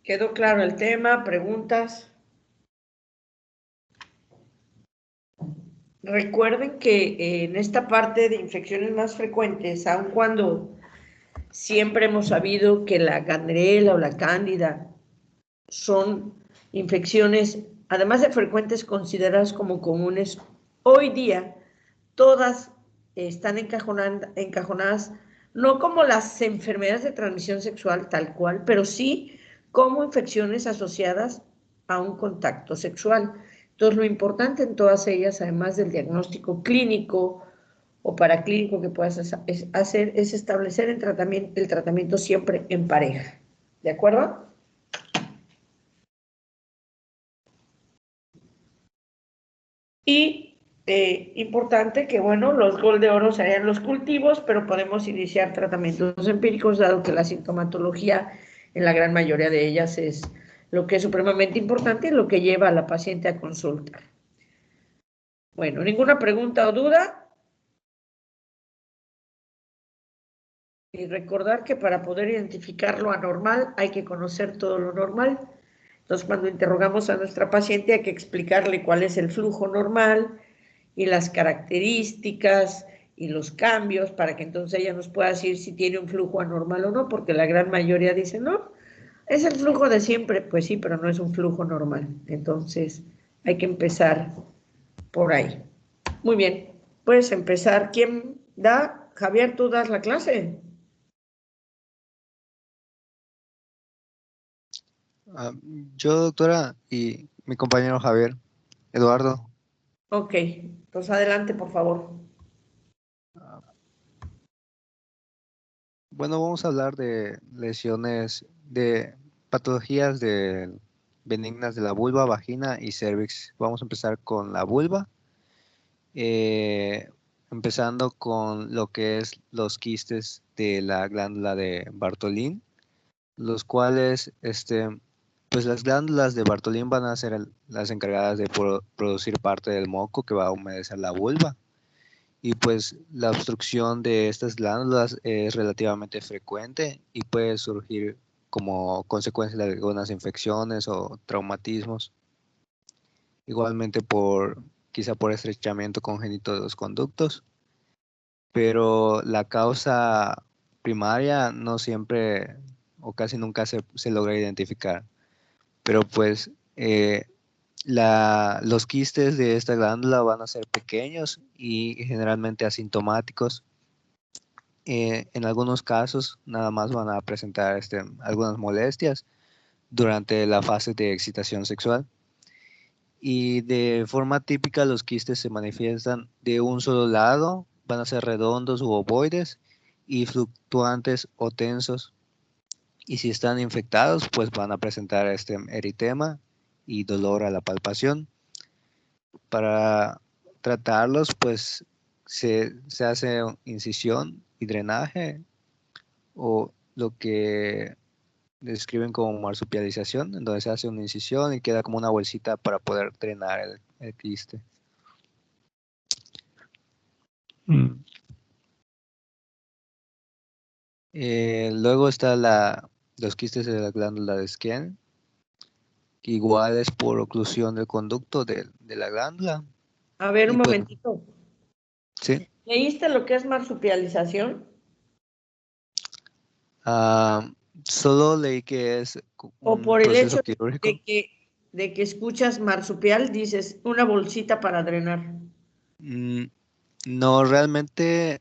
¿Quedó claro el tema? ¿Preguntas? Recuerden que en esta parte de infecciones más frecuentes, aun cuando siempre hemos sabido que la Gandrela o la Cándida son infecciones, además de frecuentes, consideradas como comunes, hoy día todas están encajonadas, no como las enfermedades de transmisión sexual tal cual, pero sí como infecciones asociadas a un contacto sexual. Entonces, lo importante en todas ellas, además del diagnóstico clínico o paraclínico que puedas hacer, es establecer el tratamiento siempre en pareja. ¿De acuerdo? Y importante que, bueno, los gol de oro serían los cultivos, pero podemos iniciar tratamientos empíricos, dado que la sintomatología en la gran mayoría de ellas es lo que es supremamente importante y lo que lleva a la paciente a consulta. Bueno, ¿ninguna pregunta o duda? Y recordar que para poder identificar lo anormal hay que conocer todo lo normal. Entonces, cuando interrogamos a nuestra paciente hay que explicarle cuál es el flujo normal y las características y los cambios para que entonces ella nos pueda decir si tiene un flujo anormal o no, porque la gran mayoría dice, no, es el flujo de siempre. Pues sí, pero no es un flujo normal. Entonces, hay que empezar por ahí. Muy bien, puedes empezar. ¿Quién da? Javier, ¿tú das la clase? Ah, yo, doctora, y mi compañero Javier, Eduardo. Ok, pues adelante, por favor. Ah, bueno, vamos a hablar de lesiones, de patologías benignas de la vulva, vagina y cervix. Vamos a empezar con la vulva, eh, empezando con lo que es los quistes de la glándula de Bartolín, los cuales, pues las glándulas de Bartolín van a ser las encargadas de producir parte del moco que va a humedecer la vulva. Y pues la obstrucción de estas glándulas es relativamente frecuente y puede surgir como consecuencia de algunas infecciones o traumatismos. Igualmente quizá por estrechamiento congénito de los conductos, pero la causa primaria no siempre o casi nunca se logra identificar. Pero pues los quistes de esta glándula van a ser pequeños y generalmente asintomáticos. En algunos casos nada más van a presentar algunas molestias durante la fase de excitación sexual. Y de forma típica los quistes se manifiestan de un solo lado, van a ser redondos u ovoides y fluctuantes o tensos. Y si están infectados, pues van a presentar este eritema y dolor a la palpación. Para tratarlos, pues se hace incisión y drenaje o lo que describen como marsupialización, en donde se hace una incisión y queda como una bolsita para poder drenar el quiste. Mm. Luego está los quistes de la glándula de Skene, que igual es por oclusión del conducto de la glándula. A ver, Y un pues, momentito. sí. ¿Leíste lo que es marsupialización? Ah, solo leí que es ¿O un por el proceso hecho quirúrgico. de que escuchas marsupial, dices una bolsita para drenar? Mm, no, realmente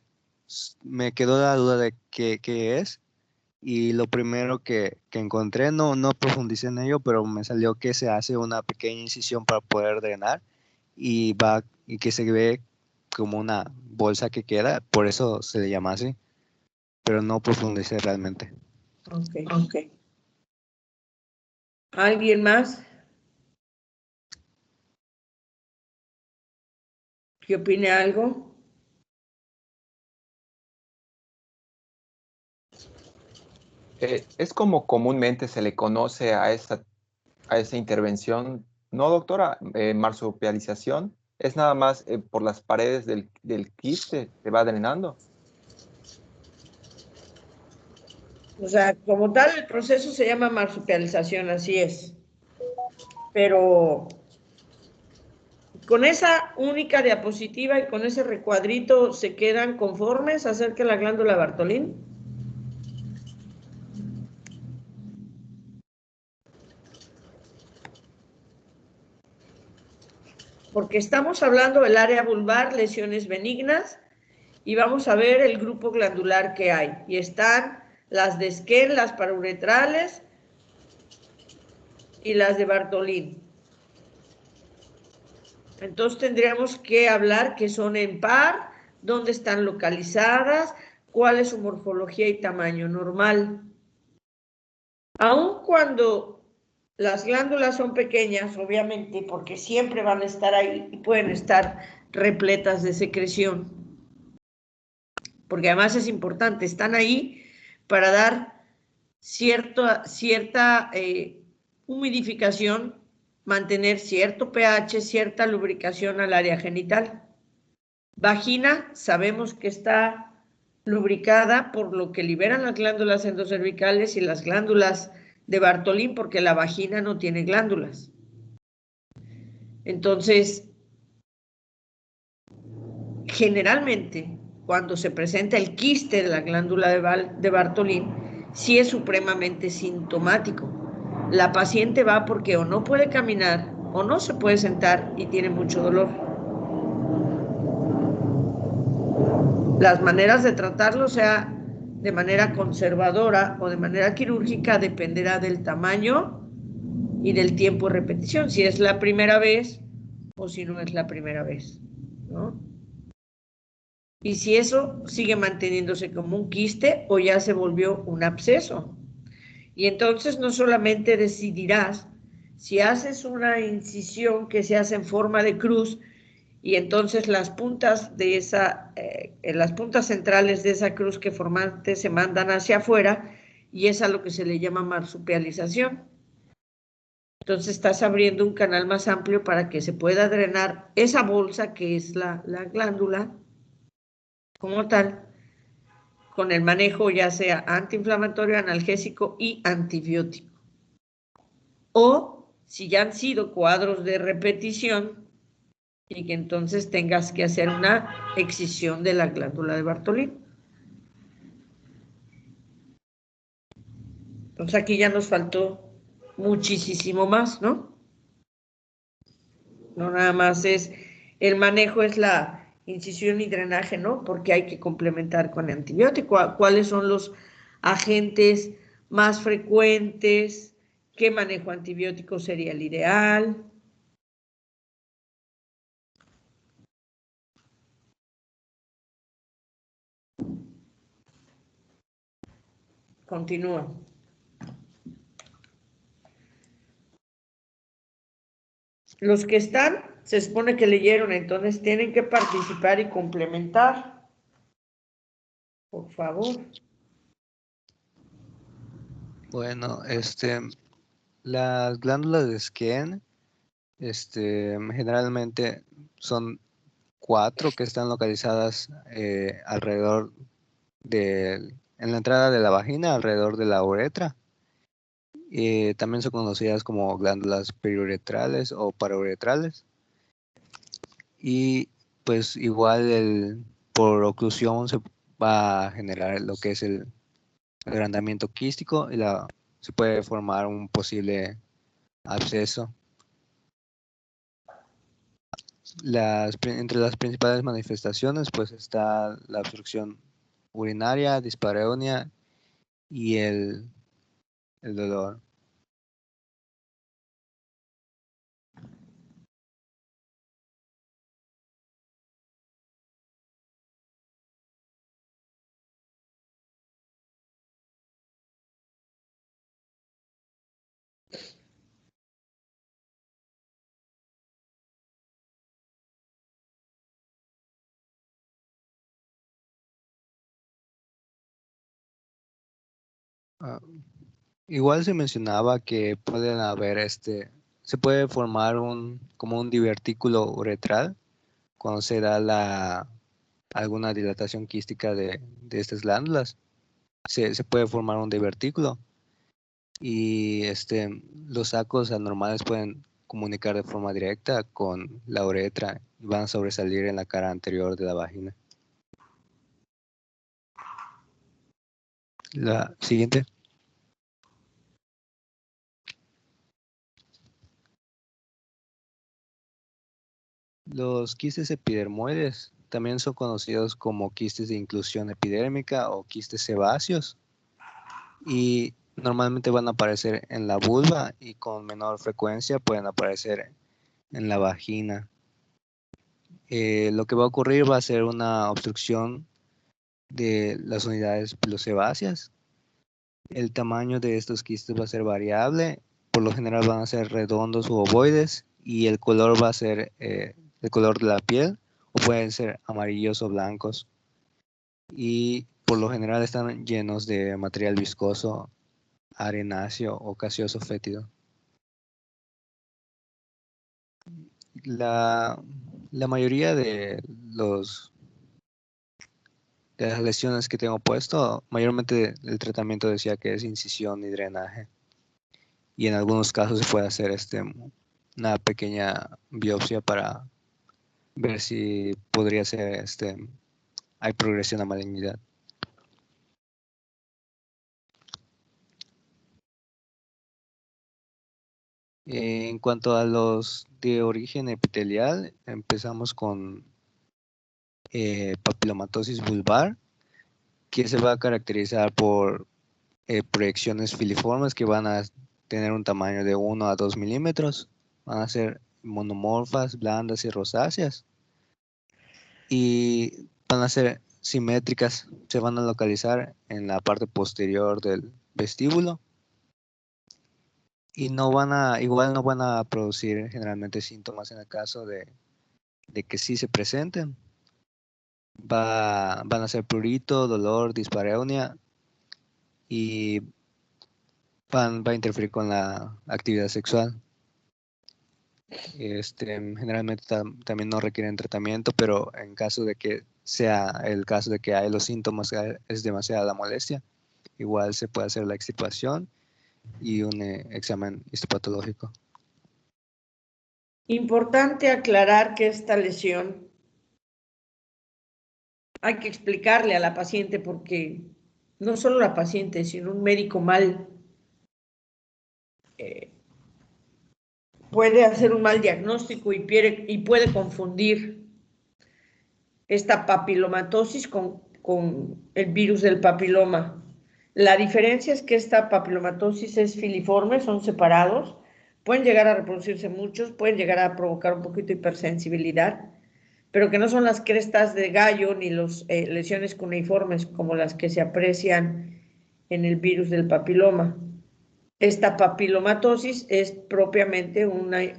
me quedó la duda de qué es. Y lo primero que encontré, no profundicé en ello, pero me salió que se hace una pequeña incisión para poder drenar y que se ve como una bolsa que queda, por eso se le llama así, pero no profundicé realmente. Ok. Ok. ¿Alguien más que opine algo? Es como comúnmente se le conoce a esa intervención, ¿no, doctora? Marsupialización. Es nada más por las paredes del quiste, se va drenando. O sea, como tal, el proceso se llama marsupialización, así es. Pero con esa única diapositiva y con ese recuadrito, ¿se quedan conformes acerca de la glándula Bartolín? Porque estamos hablando del área vulvar, lesiones benignas, y vamos a ver el grupo glandular que hay. Y están las de Skene, las parauretrales y las de Bartolín. Entonces tendríamos que hablar que son en par, dónde están localizadas, cuál es su morfología y tamaño normal. Aun cuando las glándulas son pequeñas, obviamente, porque siempre van a estar ahí y pueden estar repletas de secreción, porque además es importante, están ahí para dar cierta humidificación, mantener cierto pH, cierta lubricación al área genital. Vagina, sabemos que está lubricada por lo que liberan las glándulas endocervicales y las glándulas de Bartolín, porque la vagina no tiene glándulas. Entonces, generalmente, cuando se presenta el quiste de la glándula de Bartolín, sí es supremamente sintomático. La paciente va porque o no puede caminar o no se puede sentar y tiene mucho dolor. Las maneras de tratarlo, sea de manera conservadora o de manera quirúrgica, dependerá del tamaño y del tiempo de repetición, si es la primera vez o si no es la primera vez, ¿no? Y si eso sigue manteniéndose como un quiste o ya se volvió un absceso. Y entonces no solamente decidirás si haces una incisión que se hace en forma de cruz y entonces las puntas de las puntas centrales de esa cruz que formaste se mandan hacia afuera y es a lo que se le llama marsupialización. Entonces estás abriendo un canal más amplio para que se pueda drenar esa bolsa que es la glándula como tal, con el manejo ya sea antiinflamatorio, analgésico y antibiótico. O si ya han sido cuadros de repetición y que entonces tengas que hacer una excisión de la glándula de Bartolín. Entonces aquí ya nos faltó muchísimo más, ¿no? No nada más es, el manejo es la incisión y drenaje, ¿no? Porque hay que complementar con antibiótico. ¿Cuáles son los agentes más frecuentes? ¿Qué manejo antibiótico sería el ideal? Continúa. Los que están, se supone que leyeron, entonces tienen que participar y complementar. Por favor. Bueno, las glándulas de Skene, generalmente son 4 que están localizadas alrededor en la entrada de la vagina, alrededor de la uretra. También son conocidas como glándulas periuretrales o parauretrales. Y pues igual por oclusión se va a generar lo que es el agrandamiento quístico y se puede formar un posible absceso. Entre las principales manifestaciones pues está la obstrucción urinaria, dispareunia y el dolor. Ah, igual se mencionaba que pueden haber se puede formar como un divertículo uretral cuando se da alguna dilatación quística de estas glándulas. se puede formar un divertículo y los sacos anormales pueden comunicar de forma directa con la uretra y van a sobresalir en la cara anterior de la vagina. La siguiente. Los quistes epidermoides también son conocidos como quistes de inclusión epidérmica o quistes sebáceos y normalmente van a aparecer en la vulva y con menor frecuencia pueden aparecer en la vagina. Lo que va a ocurrir va a ser una obstrucción de las unidades pilosebáceas. El tamaño de estos quistes va a ser variable, por lo general van a ser redondos u ovoides y el color va a ser el color de la piel o pueden ser amarillos o blancos y por lo general están llenos de material viscoso, arenáceo o gaseoso fétido. La mayoría de las lesiones que tengo puesto, mayormente el tratamiento decía que es incisión y drenaje. Y en algunos casos se puede hacer una pequeña biopsia para ver si podría ser hay progresión a malignidad. En cuanto a los de origen epitelial, empezamos con papilomatosis vulvar, que se va a caracterizar por proyecciones filiformes que van a tener un tamaño de 1 a 2 milímetros, van a ser monomorfas, blandas y rosáceas, y van a ser simétricas, se van a localizar en la parte posterior del vestíbulo y igual no van a producir generalmente síntomas en el caso de que sí se presenten. Van a ser prurito, dolor, dispareunia y va a interferir con la actividad sexual. Generalmente también no requieren tratamiento, pero en caso de que sea el caso de que hay los síntomas, es demasiada la molestia, igual se puede hacer la extirpación y un examen histopatológico. Importante aclarar que esta lesión hay que explicarle a la paciente porque no solo la paciente, sino un médico mal puede hacer un mal diagnóstico y puede confundir esta papilomatosis con el virus del papiloma. La diferencia es que esta papilomatosis es filiforme, son separados, pueden llegar a reproducirse muchos, pueden llegar a provocar un poquito de hipersensibilidad, pero que no son las crestas de gallo ni las lesiones cuneiformes como las que se aprecian en el virus del papiloma. Esta papilomatosis es propiamente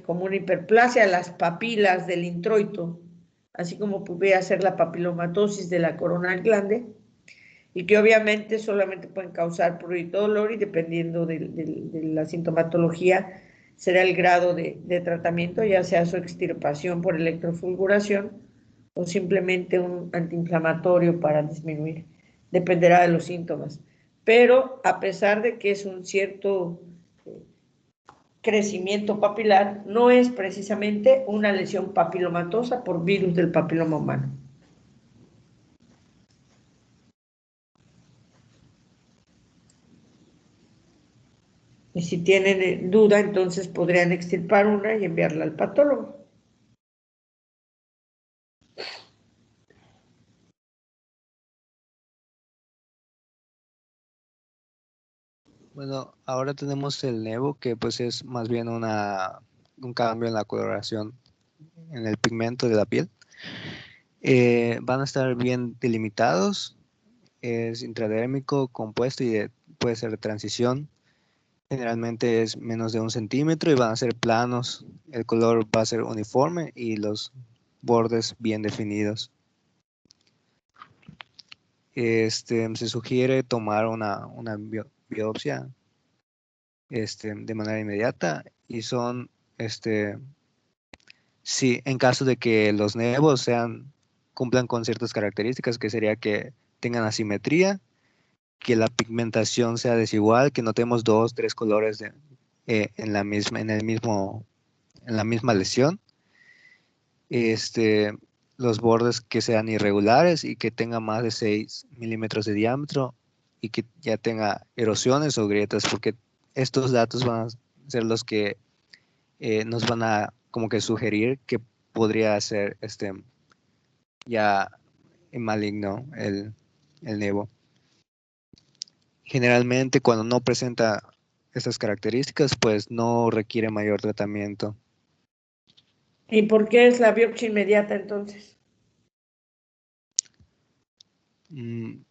como una hiperplasia de las papilas del introito, así como pudiera ser la papilomatosis de la corona del glande, y que obviamente solamente pueden causar prurito, dolor y dependiendo de la sintomatología será el grado de tratamiento, ya sea su extirpación por electrofulguración o simplemente un antiinflamatorio para disminuir, dependerá de los síntomas. Pero a pesar de que es un cierto crecimiento papilar, no es precisamente una lesión papilomatosa por virus del papiloma humano. Y si tienen duda, entonces podrían extirpar una y enviarla al patólogo. Bueno, ahora tenemos el nevo, que pues es más bien un cambio en la coloración, en el pigmento de la piel. Van a estar bien delimitados, es intradérmico, compuesto y puede ser de transición. Generalmente es menos de 1 centímetro y van a ser planos. El color va a ser uniforme y los bordes bien definidos. Se sugiere tomar una biopsia de manera inmediata y son, sí, en caso de que los nevos cumplan con ciertas características, que sería que tengan asimetría que la pigmentación sea desigual, que notemos 2, 3 colores en la misma lesión. Los bordes que sean irregulares y que tengan más de 6 milímetros de diámetro y que ya tenga erosiones o grietas, porque estos datos van a ser los que nos van a como que sugerir que podría ser ya maligno el nevo. Generalmente cuando no presenta estas características, pues no requiere mayor tratamiento. ¿Y por qué es la biopsia inmediata entonces? Mm,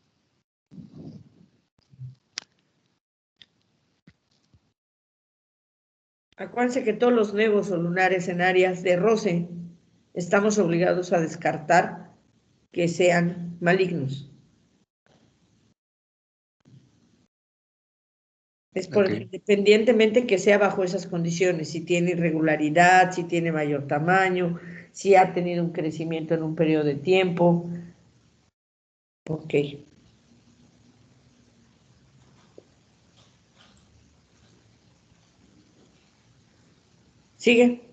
Acuérdense que todos los nevos o lunares en áreas de roce estamos obligados a descartar que sean malignos. Es ok. independientemente que sea bajo esas condiciones, si tiene irregularidad, si tiene mayor tamaño, si ha tenido un crecimiento en un periodo de tiempo. Ok. Sigue.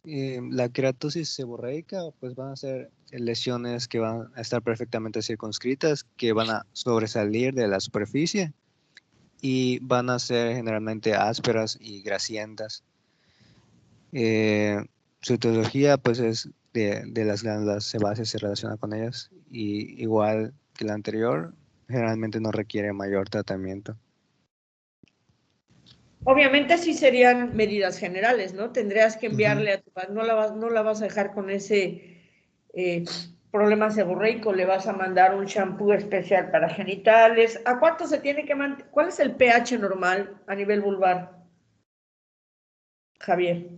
La queratosis seborreica, pues van a ser lesiones que van a estar perfectamente circunscritas, que van a sobresalir de la superficie y van a ser generalmente ásperas y grasientas. Su etiología, pues, es de las glándulas sebáceas, se relaciona con ellas, y igual que la anterior, generalmente no requiere mayor tratamiento. Obviamente sí serían medidas generales, ¿no? Tendrías que Ujú. enviarle a tu padre, no la vas a dejar con ese problema seborreico, le vas a mandar un shampoo especial para genitales. ¿A cuánto se tiene que mantener? ¿Cuál es el pH normal a nivel vulvar, Javier?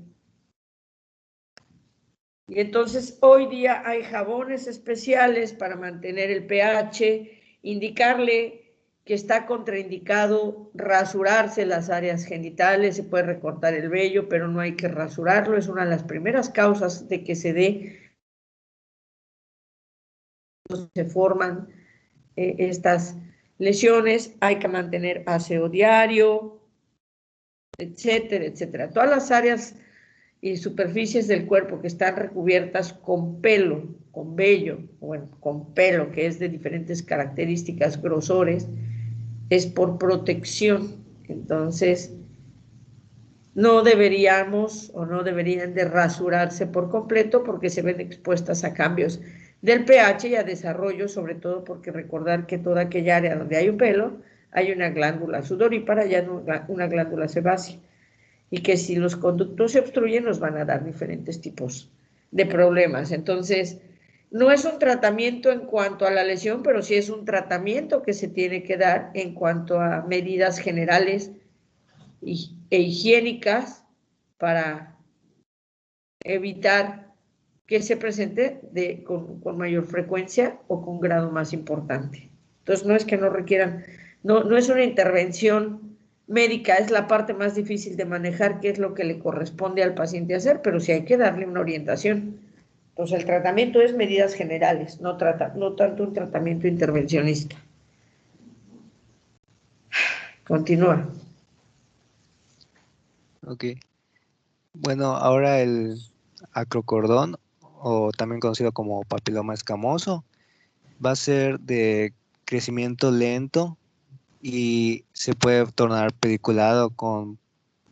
Y entonces hoy día hay jabones especiales para mantener el pH, indicarle que está contraindicado rasurarse las áreas genitales, se puede recortar el vello, pero no hay que rasurarlo, es una de las primeras causas de que se forman estas lesiones, hay que mantener aseo diario, etcétera, etcétera. Todas las áreas y superficies del cuerpo que están recubiertas con pelo, con vello, bueno, con pelo, que es de diferentes características, grosores, es por protección. Entonces, no deberíamos o no deberían de rasurarse por completo porque se ven expuestas a cambios del pH y a desarrollo, sobre todo porque recordar que toda aquella área donde hay un pelo, hay una glándula sudorípara y una glándula sebácea y que si los conductos se obstruyen nos van a dar diferentes tipos de problemas. Entonces, no es un tratamiento en cuanto a la lesión, pero sí es un tratamiento que se tiene que dar en cuanto a medidas generales e higiénicas para evitar que se presente con mayor frecuencia o con grado más importante. Entonces, no es que no requieran, no es una intervención médica, es la parte más difícil de manejar, qué es lo que le corresponde al paciente hacer, pero sí hay que darle una orientación. Entonces, el tratamiento es medidas generales, no tanto un tratamiento intervencionista. Continúa. Ok. Bueno, ahora el acrocordón, o también conocido como papiloma escamoso, va a ser de crecimiento lento y se puede tornar pediculado con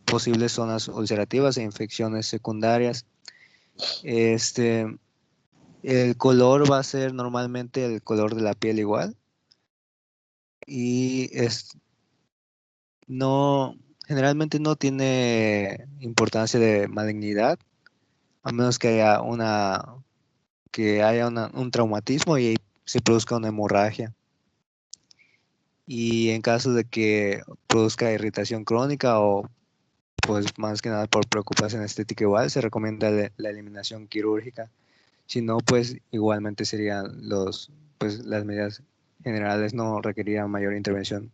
posibles zonas ulcerativas e infecciones secundarias. Este, el color va a ser normalmente el color de la piel igual y no, generalmente no tiene importancia de malignidad, a menos que haya un traumatismo y se produzca una hemorragia. Y en caso de que produzca irritación crónica o pues más que nada por preocupación estética igual, se recomienda la eliminación quirúrgica. Si no, pues igualmente serían pues las medidas generales no requerirían mayor intervención.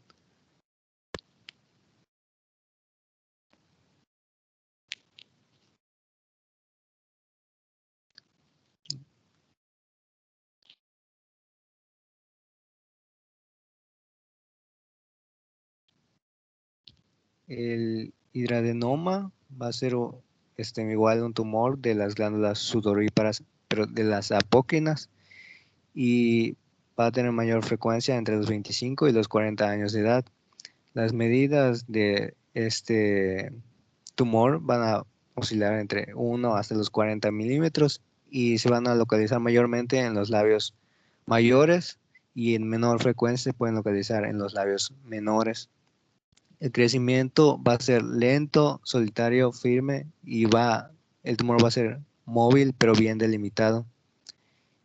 El hidradenoma va a ser igual un tumor de las glándulas sudoríparas, pero de las apócrinas, y va a tener mayor frecuencia entre los 25 y los 40 años de edad. Las medidas de este tumor van a oscilar entre 1 hasta los 40 milímetros y se van a localizar mayormente en los labios mayores, y en menor frecuencia se pueden localizar en los labios menores. El crecimiento va a ser lento, solitario, firme, y el tumor va a ser móvil pero bien delimitado,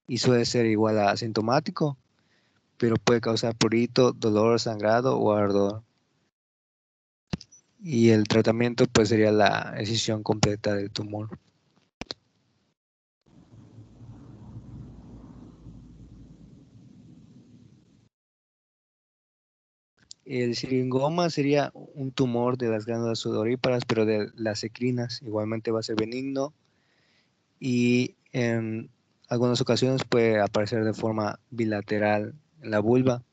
y suele ser igual a asintomático, pero puede causar prurito, dolor, sangrado o ardor. Y el tratamiento pues sería la excisión completa del tumor. El siringoma sería un tumor de las glándulas sudoríparas, pero de las ecrinas. Igualmente va a ser benigno y en algunas ocasiones puede aparecer de forma bilateral en la vulva.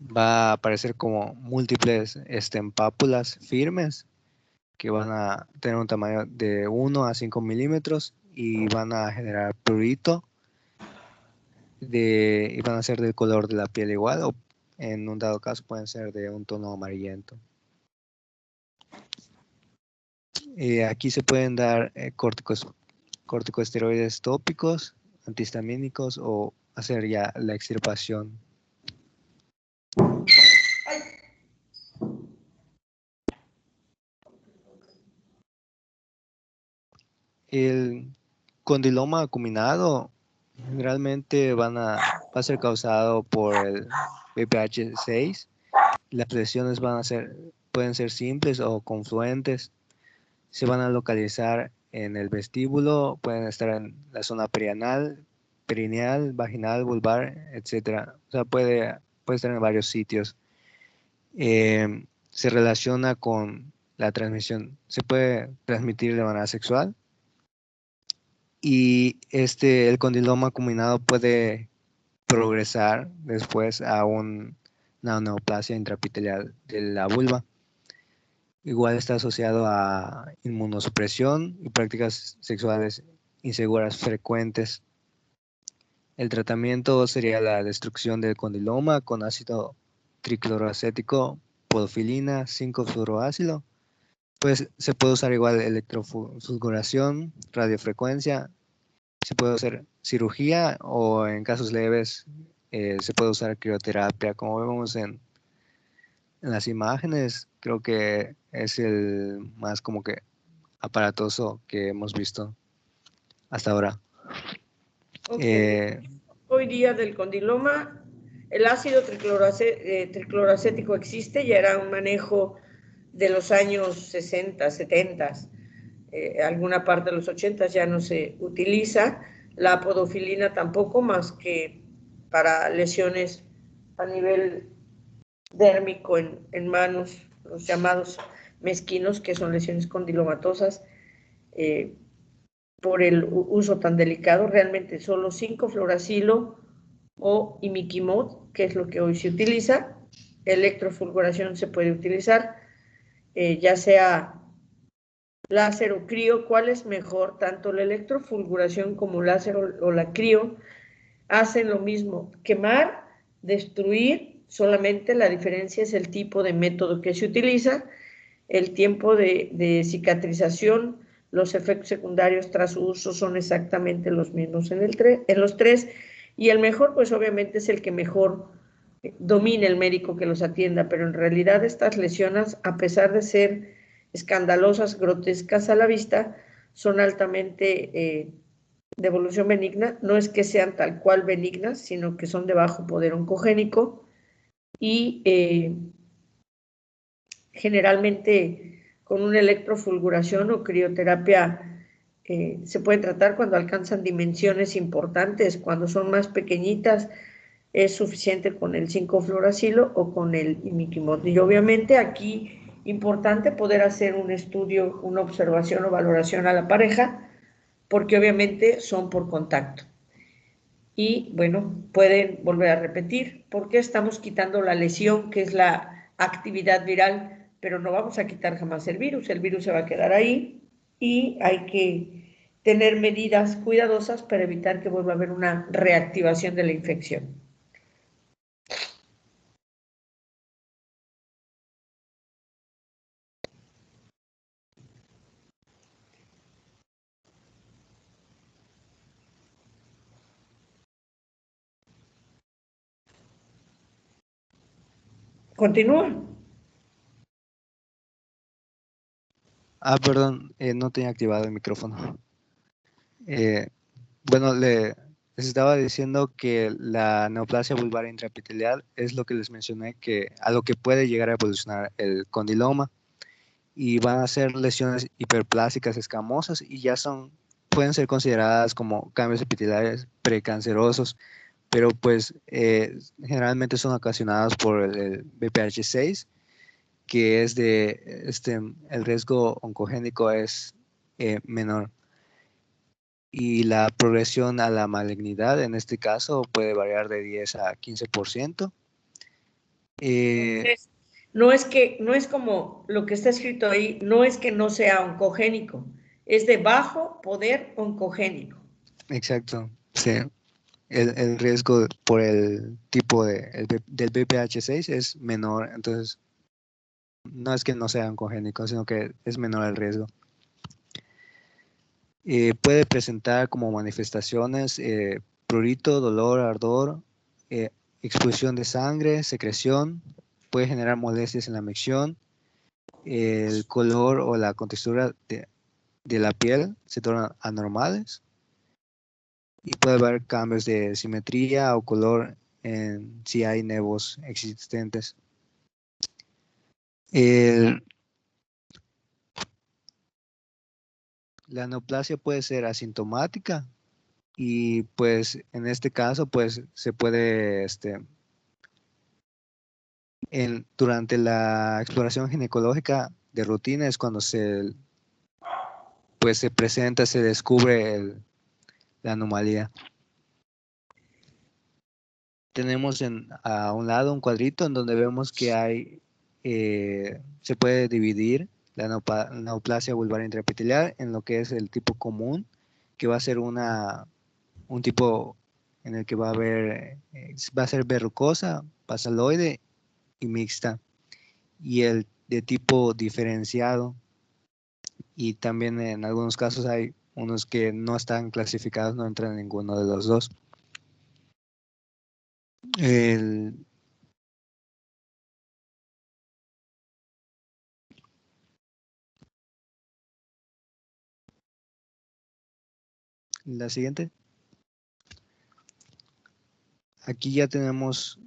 Va a aparecer como múltiples pápulas firmes que van a tener un tamaño de 1 a 5 milímetros y van a generar prurito y van a ser del color de la piel igual, o en un dado caso pueden ser de un tono amarillento. Aquí se pueden dar corticosteroides tópicos, antihistamínicos, o hacer ya la extirpación. El condiloma acuminado generalmente va a ser causado por el BPH6. Las lesiones pueden ser simples o confluentes. Se van a localizar en el vestíbulo, pueden estar en la zona perineal, vaginal, vulvar, etc. O sea, puede estar en varios sitios. Se relaciona con la transmisión. Se puede transmitir de manera sexual. Y el condiloma acuminado puede progresar después a una neoplasia intraepitelial de la vulva. Igual está asociado a inmunosupresión y prácticas sexuales inseguras frecuentes. El tratamiento sería la destrucción del condiloma con ácido tricloroacético, podofilina, 5-fluoroácido. Pues se puede usar igual electrofulguración, radiofrecuencia. Se puede hacer cirugía, o en casos leves se puede usar crioterapia. Como vemos en las imágenes, creo que es el más como que aparatoso que hemos visto hasta ahora. Okay. Hoy día del condiloma, el ácido tricloroacético existe, ya era un manejo de los años 60, 70, alguna parte de los 80 ya no se utiliza. La podofilina tampoco, más que para lesiones a nivel dérmico en manos, los llamados mezquinos, que son lesiones condilomatosas, por el uso tan delicado. Realmente solo 5-fluoracilo o imiquimod, que es lo que hoy se utiliza. Electrofulguración se puede utilizar, ya sea láser o crío. ¿Cuál es mejor? Tanto la electrofulguración como láser o la crío hacen lo mismo: quemar, destruir. Solamente la diferencia es el tipo de método que se utiliza, el tiempo de cicatrización, los efectos secundarios tras su uso son exactamente los mismos en los tres, y el mejor pues obviamente es el que mejor domine el médico que los atienda. Pero en realidad estas lesiones, a pesar de ser escandalosas, grotescas a la vista, son altamente de evolución benigna. No es que sean tal cual benignas, sino que son de bajo poder oncogénico, y generalmente con una electrofulguración o crioterapia se pueden tratar cuando alcanzan dimensiones importantes. Cuando son más pequeñitas es suficiente con el 5-fluoracilo o con el imiquimod. Y obviamente aquí importante poder hacer un estudio, una observación o valoración a la pareja, porque obviamente son por contacto. Y bueno, pueden volver a repetir, porque estamos quitando la lesión, que es la actividad viral, pero no vamos a quitar jamás el virus se va a quedar ahí y hay que tener medidas cuidadosas para evitar que vuelva a haber una reactivación de la infección. Continúa. Perdón, no tenía activado el micrófono. Bueno, les estaba diciendo que la neoplasia vulvar intraepitelial es lo que les mencioné, que a lo que puede llegar a evolucionar el condiloma, y van a ser lesiones hiperplásicas escamosas y pueden ser consideradas como cambios epiteliales precancerosos, pero pues generalmente son ocasionados por el BPH6, que es el riesgo oncogénico es menor. Y la progresión a la malignidad en este caso puede variar de 10 a 15%. Entonces, no es como lo que está escrito ahí, no es que no sea oncogénico, es de bajo poder oncogénico. Exacto, sí. El riesgo por el tipo del BPH6 es menor, entonces no es que no sea oncogénico, sino que es menor el riesgo. Puede presentar como manifestaciones prurito, dolor, ardor, expulsión de sangre, secreción, puede generar molestias en la micción, el color o la contextura de la piel se tornan anormales y puede haber cambios de simetría o color si hay nevos existentes. La neoplasia puede ser asintomática y pues en este caso pues se puede durante la exploración ginecológica de rutina es cuando se presenta, se descubre la anomalía. Tenemos a un lado un cuadrito en donde vemos que se puede dividir la neoplasia vulvar intraepitelial en lo que es el tipo común, que va a ser un tipo en el que va a ser verrucosa, basaloide y mixta, y el de tipo diferenciado, y también en algunos casos hay unos que no están clasificados, no entran en ninguno de los dos. La siguiente. Aquí ya tenemos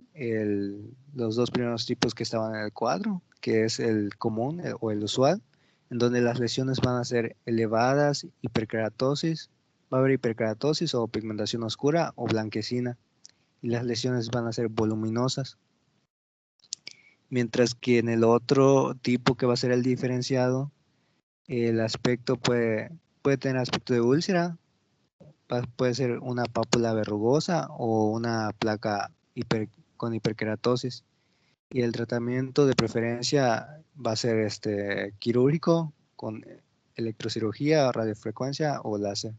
los dos primeros tipos que estaban en el cuadro, que es el común o el usual, en donde las lesiones van a ser elevadas, hiperkeratosis, va a haber hiperkeratosis o pigmentación oscura o blanquecina, y las lesiones van a ser voluminosas. Mientras que en el otro tipo que va a ser el diferenciado, el aspecto puede tener aspecto de úlcera, puede ser una pápula verrugosa o una placa con hiperkeratosis. Y el tratamiento de preferencia va a ser quirúrgico con electrocirugía, radiofrecuencia o láser.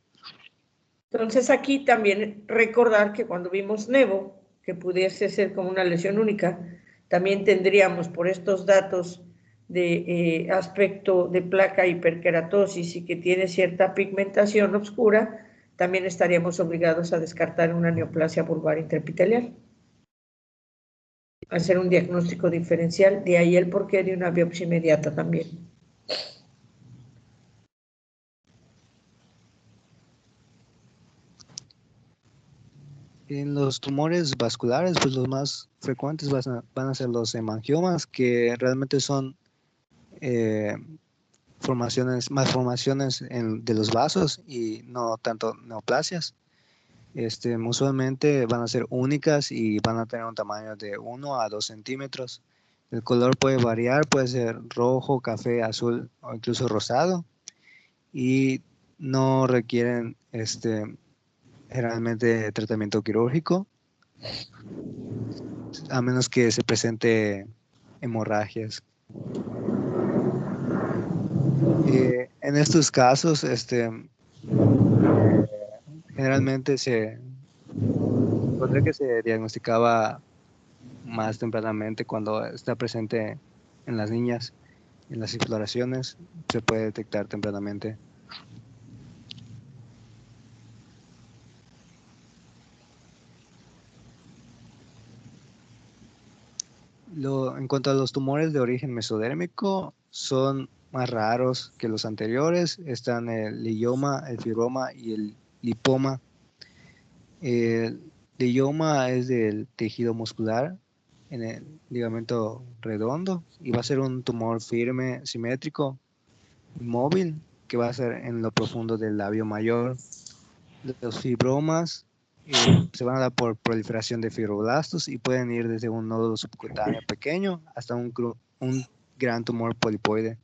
Entonces aquí también recordar que cuando vimos nevo, que pudiese ser como una lesión única, también tendríamos por estos datos de aspecto de placa hiperkeratosis y que tiene cierta pigmentación oscura, también estaríamos obligados a descartar una neoplasia vulvar intraepitelial. Hacer un diagnóstico diferencial, de ahí el porqué de una biopsia inmediata también. En los tumores vasculares, pues los más frecuentes van a ser los hemangiomas, que realmente son malformaciones de los vasos y no tanto neoplasias. Usualmente van a ser únicas y van a tener un tamaño de 1 a 2 centímetros. El color puede variar, puede ser rojo, café, azul o incluso rosado, y no requieren generalmente tratamiento quirúrgico, a menos que se presente hemorragias. En estos casos, generalmente se encontré que se diagnosticaba más tempranamente cuando está presente en las niñas, en las exploraciones, se puede detectar tempranamente. En cuanto a los tumores de origen mesodérmico, son más raros que los anteriores. Están el lioma, el fibroma y el lipoma. El lioma es del tejido muscular en el ligamento redondo y va a ser un tumor firme, simétrico, inmóvil, que va a ser en lo profundo del labio mayor. Los fibromas se van a dar por proliferación de fibroblastos y pueden ir desde un nódulo subcutáneo pequeño hasta un gran tumor polipoide.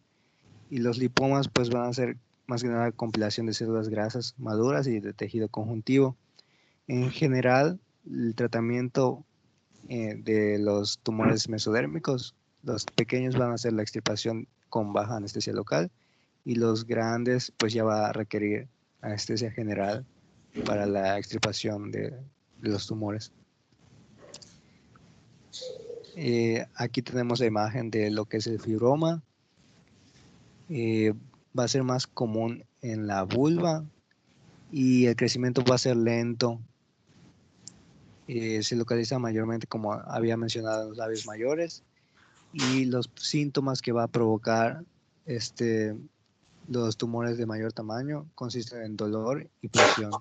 Y los lipomas pues van a ser más que nada compilación de células grasas maduras y de tejido conjuntivo. En general, el tratamiento de los tumores mesodérmicos, los pequeños van a ser la extirpación con baja anestesia local y los grandes pues ya va a requerir anestesia general para la extirpación de los tumores. Aquí tenemos la imagen de lo que es el fibroma. Va a ser más común en la vulva y el crecimiento va a ser lento. Se localiza mayormente, como había mencionado, en los labios mayores, y los síntomas que va a provocar los tumores de mayor tamaño consisten en dolor y presión.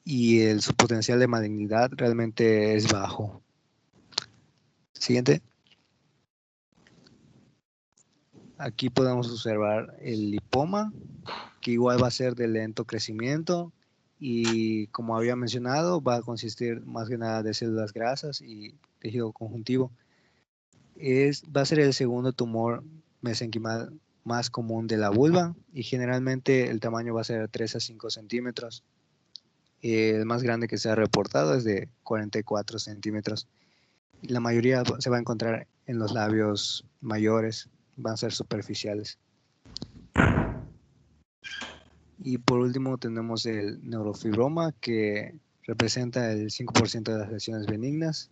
Y su potencial de malignidad realmente es bajo. Siguiente. Aquí podemos observar el lipoma, que igual va a ser de lento crecimiento y, como había mencionado, va a consistir más que nada de células grasas y tejido conjuntivo. Va a ser el segundo tumor mesenquimal más común de la vulva y generalmente el tamaño va a ser de 3 a 5 centímetros. El más grande que se ha reportado es de 44 centímetros. La mayoría se va a encontrar en los labios mayores, van a ser superficiales. Y por último tenemos el neurofibroma, que representa el 5% de las lesiones benignas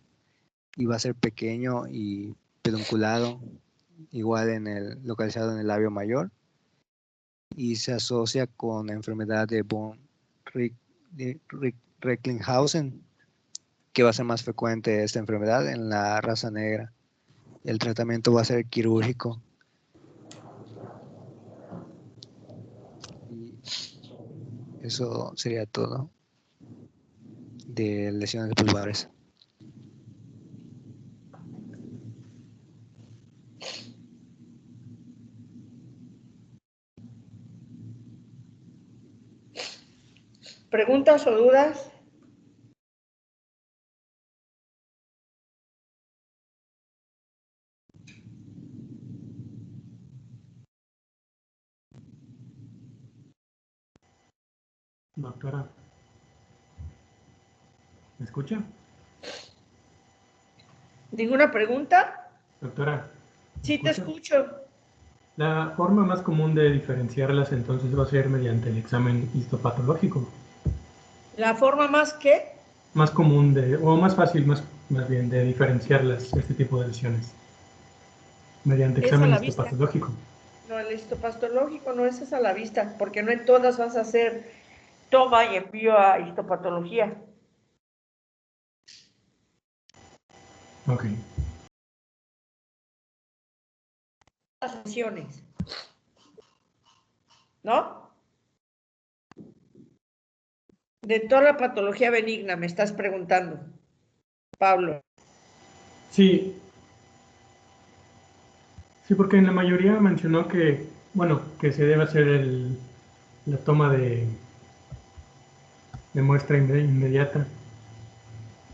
y va a ser pequeño y pedunculado, igual localizado en el labio mayor, y se asocia con la enfermedad de von Recklinghausen, que va a ser más frecuente esta enfermedad en la raza negra. El tratamiento va a ser quirúrgico. Y eso sería todo de lesiones pulvares. ¿Preguntas o dudas? Doctora, ¿me escucha? ¿Ninguna pregunta? Doctora, ¿me Sí, te escucha? escucho. La forma más común de diferenciarlas entonces va a ser mediante el examen histopatológico. ¿La forma más qué? Más común o más fácil más bien de diferenciarlas, este tipo de lesiones. Mediante Es a examen la vista. histopatológico. No, el histopatológico no es a la vista, porque no en todas vas a hacer toma y envío a histopatología. Ok. Las lesiones, ¿no? De toda la patología benigna, me estás preguntando, Pablo. Sí. Sí, porque en la mayoría mencionó que, bueno, que se debe hacer la toma de muestra inmediata.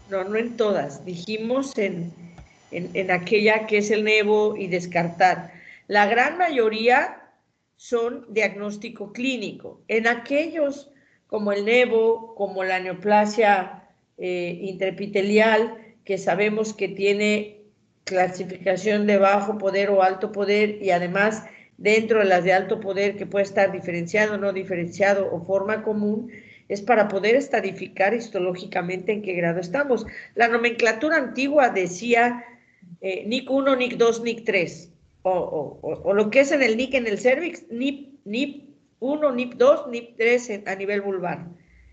No, no en todas. Dijimos en aquella que es el nevo y descartar. La gran mayoría son diagnóstico clínico. En aquellos como el nevo, como la neoplasia intraepitelial, que sabemos que tiene clasificación de bajo poder o alto poder, y además dentro de las de alto poder, que puede estar diferenciado, no diferenciado o forma común, es para poder estadificar histológicamente en qué grado estamos. La nomenclatura antigua decía NIC 1, NIC 2, NIC 3, o lo que es en el NIC en el cervix, NIP 1, NIP 2, NIP 3 a nivel vulvar.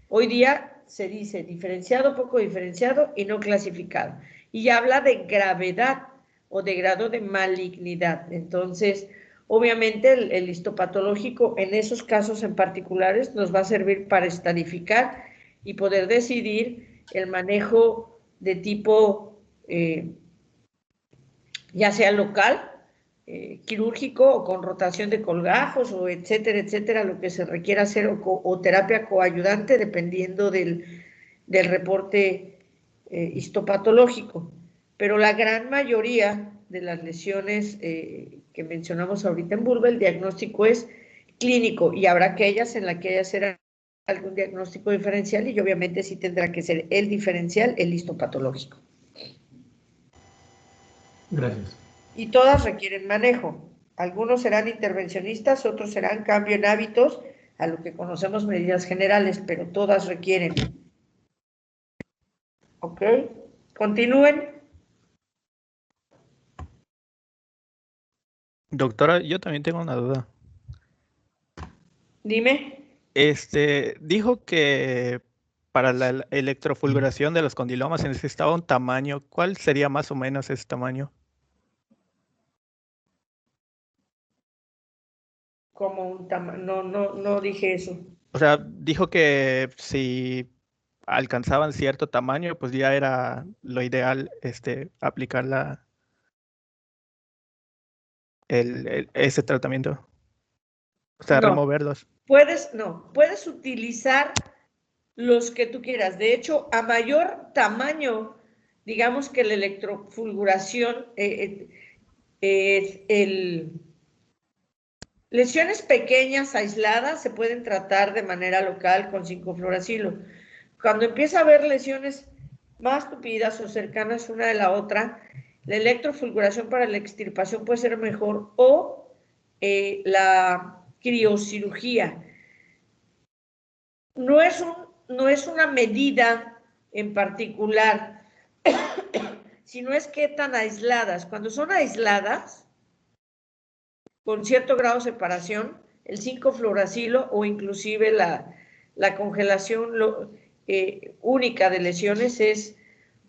Hoy día se dice diferenciado, poco diferenciado y no clasificado. Y habla de gravedad o de grado de malignidad. Entonces, obviamente el histopatológico en esos casos en particulares nos va a servir para estadificar y poder decidir el manejo de tipo ya sea local, quirúrgico o con rotación de colgajos o etcétera, etcétera, lo que se requiera hacer o terapia coayudante dependiendo del reporte histopatológico. Pero la gran mayoría de las lesiones que mencionamos ahorita en vulva, el diagnóstico es clínico y habrá aquellas en las que haya ser algún diagnóstico diferencial y obviamente sí tendrá que ser el diferencial, el histopatológico. Gracias. Y todas requieren manejo. Algunos serán intervencionistas, otros serán cambio en hábitos, a lo que conocemos medidas generales, pero todas requieren. ¿Ok? Continúen. Doctora, yo también tengo una duda. Dime. Dijo que para la electrofulguración de los condilomas se necesitaba un tamaño. ¿Cuál sería más o menos ese tamaño? Como un tamaño, no dije eso. O sea, dijo que si alcanzaban cierto tamaño, pues ya era lo ideal aplicar ese tratamiento. O sea, No, removerlos. puedes utilizar los que tú quieras. De hecho, a mayor tamaño, digamos que la electrofulguración, lesiones pequeñas, aisladas, se pueden tratar de manera local con 5-fluoracilo. Cuando empieza a haber lesiones más tupidas o cercanas una de la otra, la electrofulguración para la extirpación puede ser mejor o la criocirugía. No es una medida en particular, sino es qué tan aisladas. Cuando son aisladas, con cierto grado de separación, el 5-fluoracilo o inclusive la congelación única de lesiones es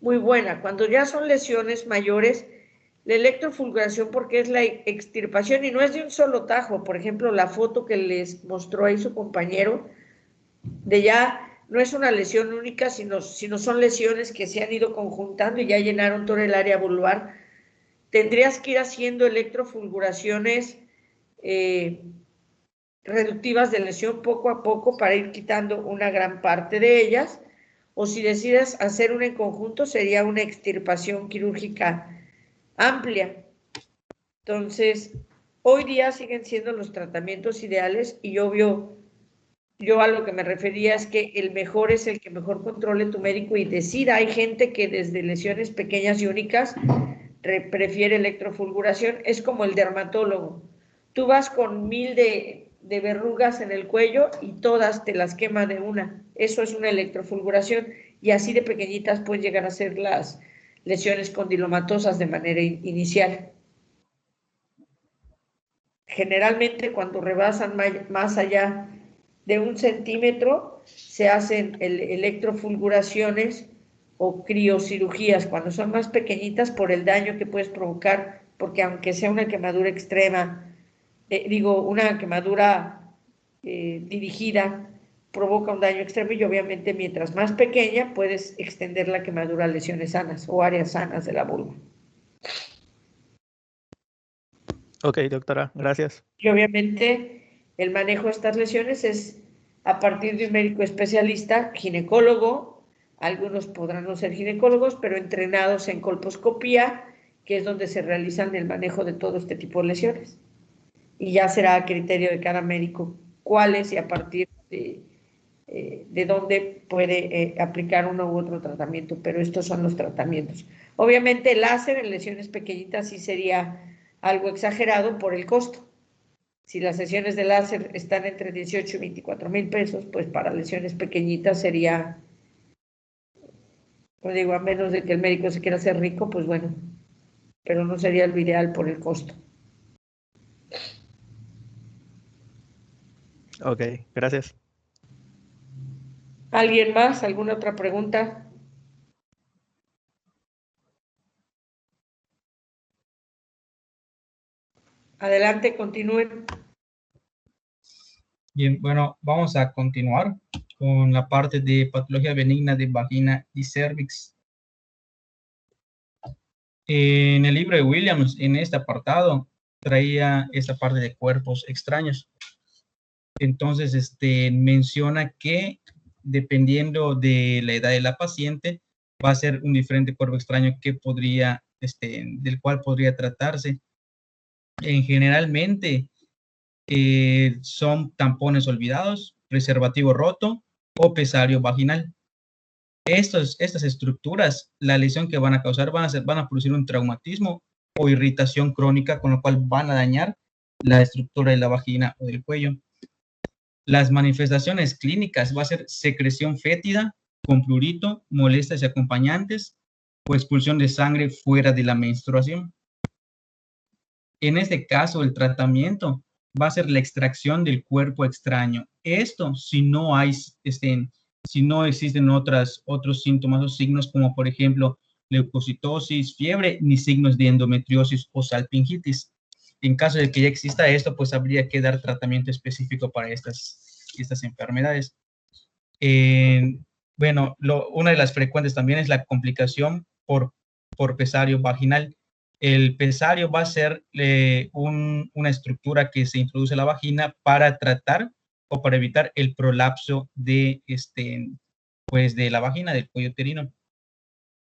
muy buena. Cuando ya son lesiones mayores, la electrofulguración, porque es la extirpación y no es de un solo tajo. Por ejemplo, la foto que les mostró ahí su compañero, de ya no es una lesión única, sino son lesiones que se han ido conjuntando y ya llenaron todo el área vulvar. Tendrías que ir haciendo electrofulguraciones reductivas de lesión poco a poco para ir quitando una gran parte de ellas, o si decides hacer una en conjunto, sería una extirpación quirúrgica amplia. Entonces, hoy día siguen siendo los tratamientos ideales y obvio, yo a lo que me refería es que el mejor es el que mejor controle tu médico y decida. Hay gente que desde lesiones pequeñas y únicas prefiere electrofulguración, es como el dermatólogo. Tú vas con 1000 de verrugas en el cuello y todas te las quema de una. Eso es una electrofulguración y así de pequeñitas pueden llegar a ser las lesiones condilomatosas de manera inicial. Generalmente cuando rebasan más allá de 1 centímetro se hacen electrofulguraciones o criocirugías cuando son más pequeñitas por el daño que puedes provocar, porque aunque sea una quemadura extrema, una quemadura dirigida, provoca un daño extremo y obviamente mientras más pequeña puedes extender la quemadura a lesiones sanas o áreas sanas de la vulva. Ok, doctora, gracias. Y obviamente el manejo de estas lesiones es a partir de un médico especialista, ginecólogo, algunos podrán no ser ginecólogos, pero entrenados en colposcopía, que es donde se realizan el manejo de todo este tipo de lesiones. Y ya será a criterio de cada médico cuáles y a partir de dónde puede aplicar uno u otro tratamiento, pero estos son los tratamientos. Obviamente el láser en lesiones pequeñitas sí sería algo exagerado por el costo. Si las sesiones de láser están entre 18 y 24 mil pesos, pues para lesiones pequeñitas sería, pues digo, a menos de que el médico se quiera hacer rico, pues bueno, pero no sería lo ideal por el costo. Ok, gracias. ¿Alguien más? ¿Alguna otra pregunta? Adelante, continúen. Bien, bueno, vamos a continuar con la parte de patología benigna de vagina y cervix. En el libro de Williams, en este apartado, traía esta parte de cuerpos extraños. Entonces, menciona que dependiendo de la edad de la paciente, va a ser un diferente cuerpo extraño que podría, del cual podría tratarse. Generalmente son tampones olvidados, preservativo roto o pesario vaginal. Estas estructuras, la lesión que van a causar van a producir un traumatismo o irritación crónica, con lo cual van a dañar la estructura de la vagina o del cuello. Las manifestaciones clínicas va a ser secreción fétida con prurito, molestias y acompañantes o expulsión de sangre fuera de la menstruación. En este caso, el tratamiento va a ser la extracción del cuerpo extraño. Esto si no hay, si no existen otros síntomas o signos como por ejemplo leucocitosis, fiebre, ni signos de endometriosis o salpingitis. En caso de que ya exista esto, pues habría que dar tratamiento específico para estas enfermedades. Bueno, una de las frecuentes también es la complicación por pesario vaginal. El pesario va a ser una estructura que se introduce en la vagina para tratar o para evitar el prolapso de, pues de la vagina, del cuello uterino.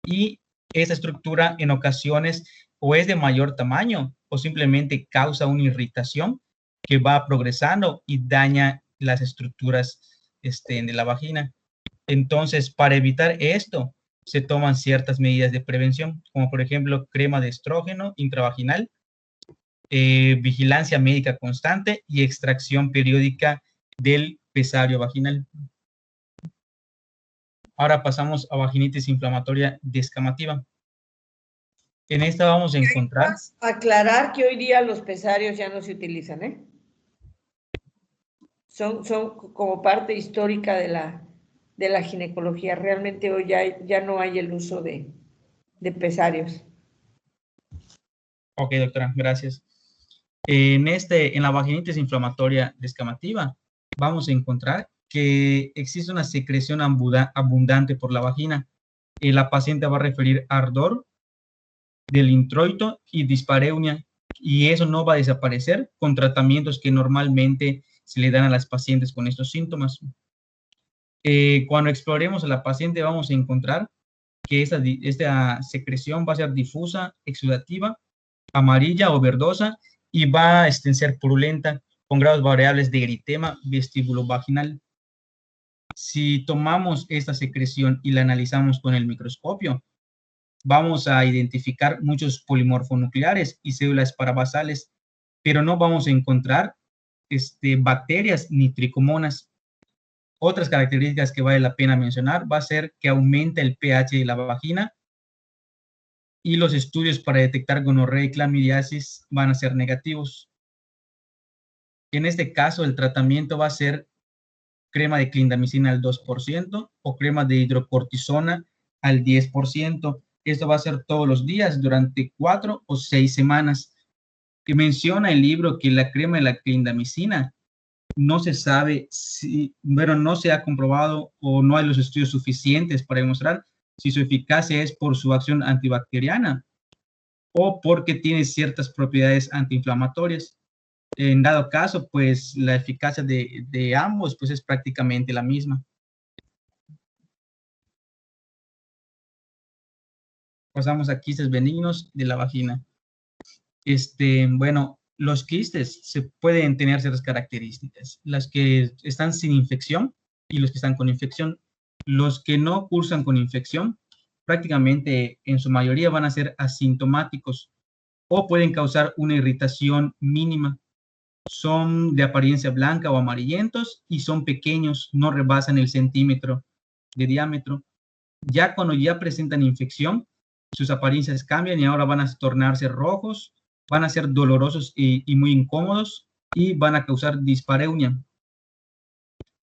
Y esta estructura en ocasiones o es de mayor tamaño o simplemente causa una irritación que va progresando y daña las estructuras de la vagina. Entonces, para evitar esto, se toman ciertas medidas de prevención, como por ejemplo crema de estrógeno intravaginal, vigilancia médica constante y extracción periódica del pesario vaginal. Ahora pasamos a vaginitis inflamatoria descamativa. En esta vamos a encontrar... Aclarar que hoy día los pesarios ya no se utilizan, ¿eh? Son como parte histórica de la ginecología. Realmente hoy ya no hay el uso de pesarios. Ok, doctora, gracias. En la vaginitis inflamatoria descamativa vamos a encontrar que existe una secreción abundante por la vagina. La paciente va a referir ardor del introito y dispareunia, y eso no va a desaparecer con tratamientos que normalmente se le dan a las pacientes con estos síntomas. Cuando exploremos a la paciente vamos a encontrar que esta secreción va a ser difusa, exudativa, amarilla o verdosa y va a ser purulenta con grados variables de eritema vestibulovaginal. Si tomamos esta secreción y la analizamos con el microscopio, vamos a identificar muchos polimorfonucleares y células parabasales, pero no vamos a encontrar bacterias ni tricomonas. Otras características que vale la pena mencionar va a ser que aumenta el pH de la vagina y los estudios para detectar gonorrea y clamidiasis van a ser negativos. En este caso, el tratamiento va a ser crema de clindamicina al 2% o crema de hidrocortisona al 10%. Esto va a ser todos los días durante 4 o 6 semanas. Que menciona el libro que la crema de la clindamicina no se sabe si, bueno, no se ha comprobado o no hay los estudios suficientes para demostrar si su eficacia es por su acción antibacteriana o porque tiene ciertas propiedades antiinflamatorias. En dado caso, pues la eficacia de ambos pues es prácticamente la misma. Pasamos a quistes benignos de la vagina. Bueno, los quistes se pueden tener ciertas características, las que están sin infección y los que están con infección. Los que no cursan con infección prácticamente en su mayoría van a ser asintomáticos o pueden causar una irritación mínima. Son de apariencia blanca o amarillentos y son pequeños, no rebasan el centímetro de diámetro. Ya cuando ya presentan infección, sus apariencias cambian y ahora van a tornarse rojos, van a ser dolorosos y muy incómodos y van a causar dispareunia.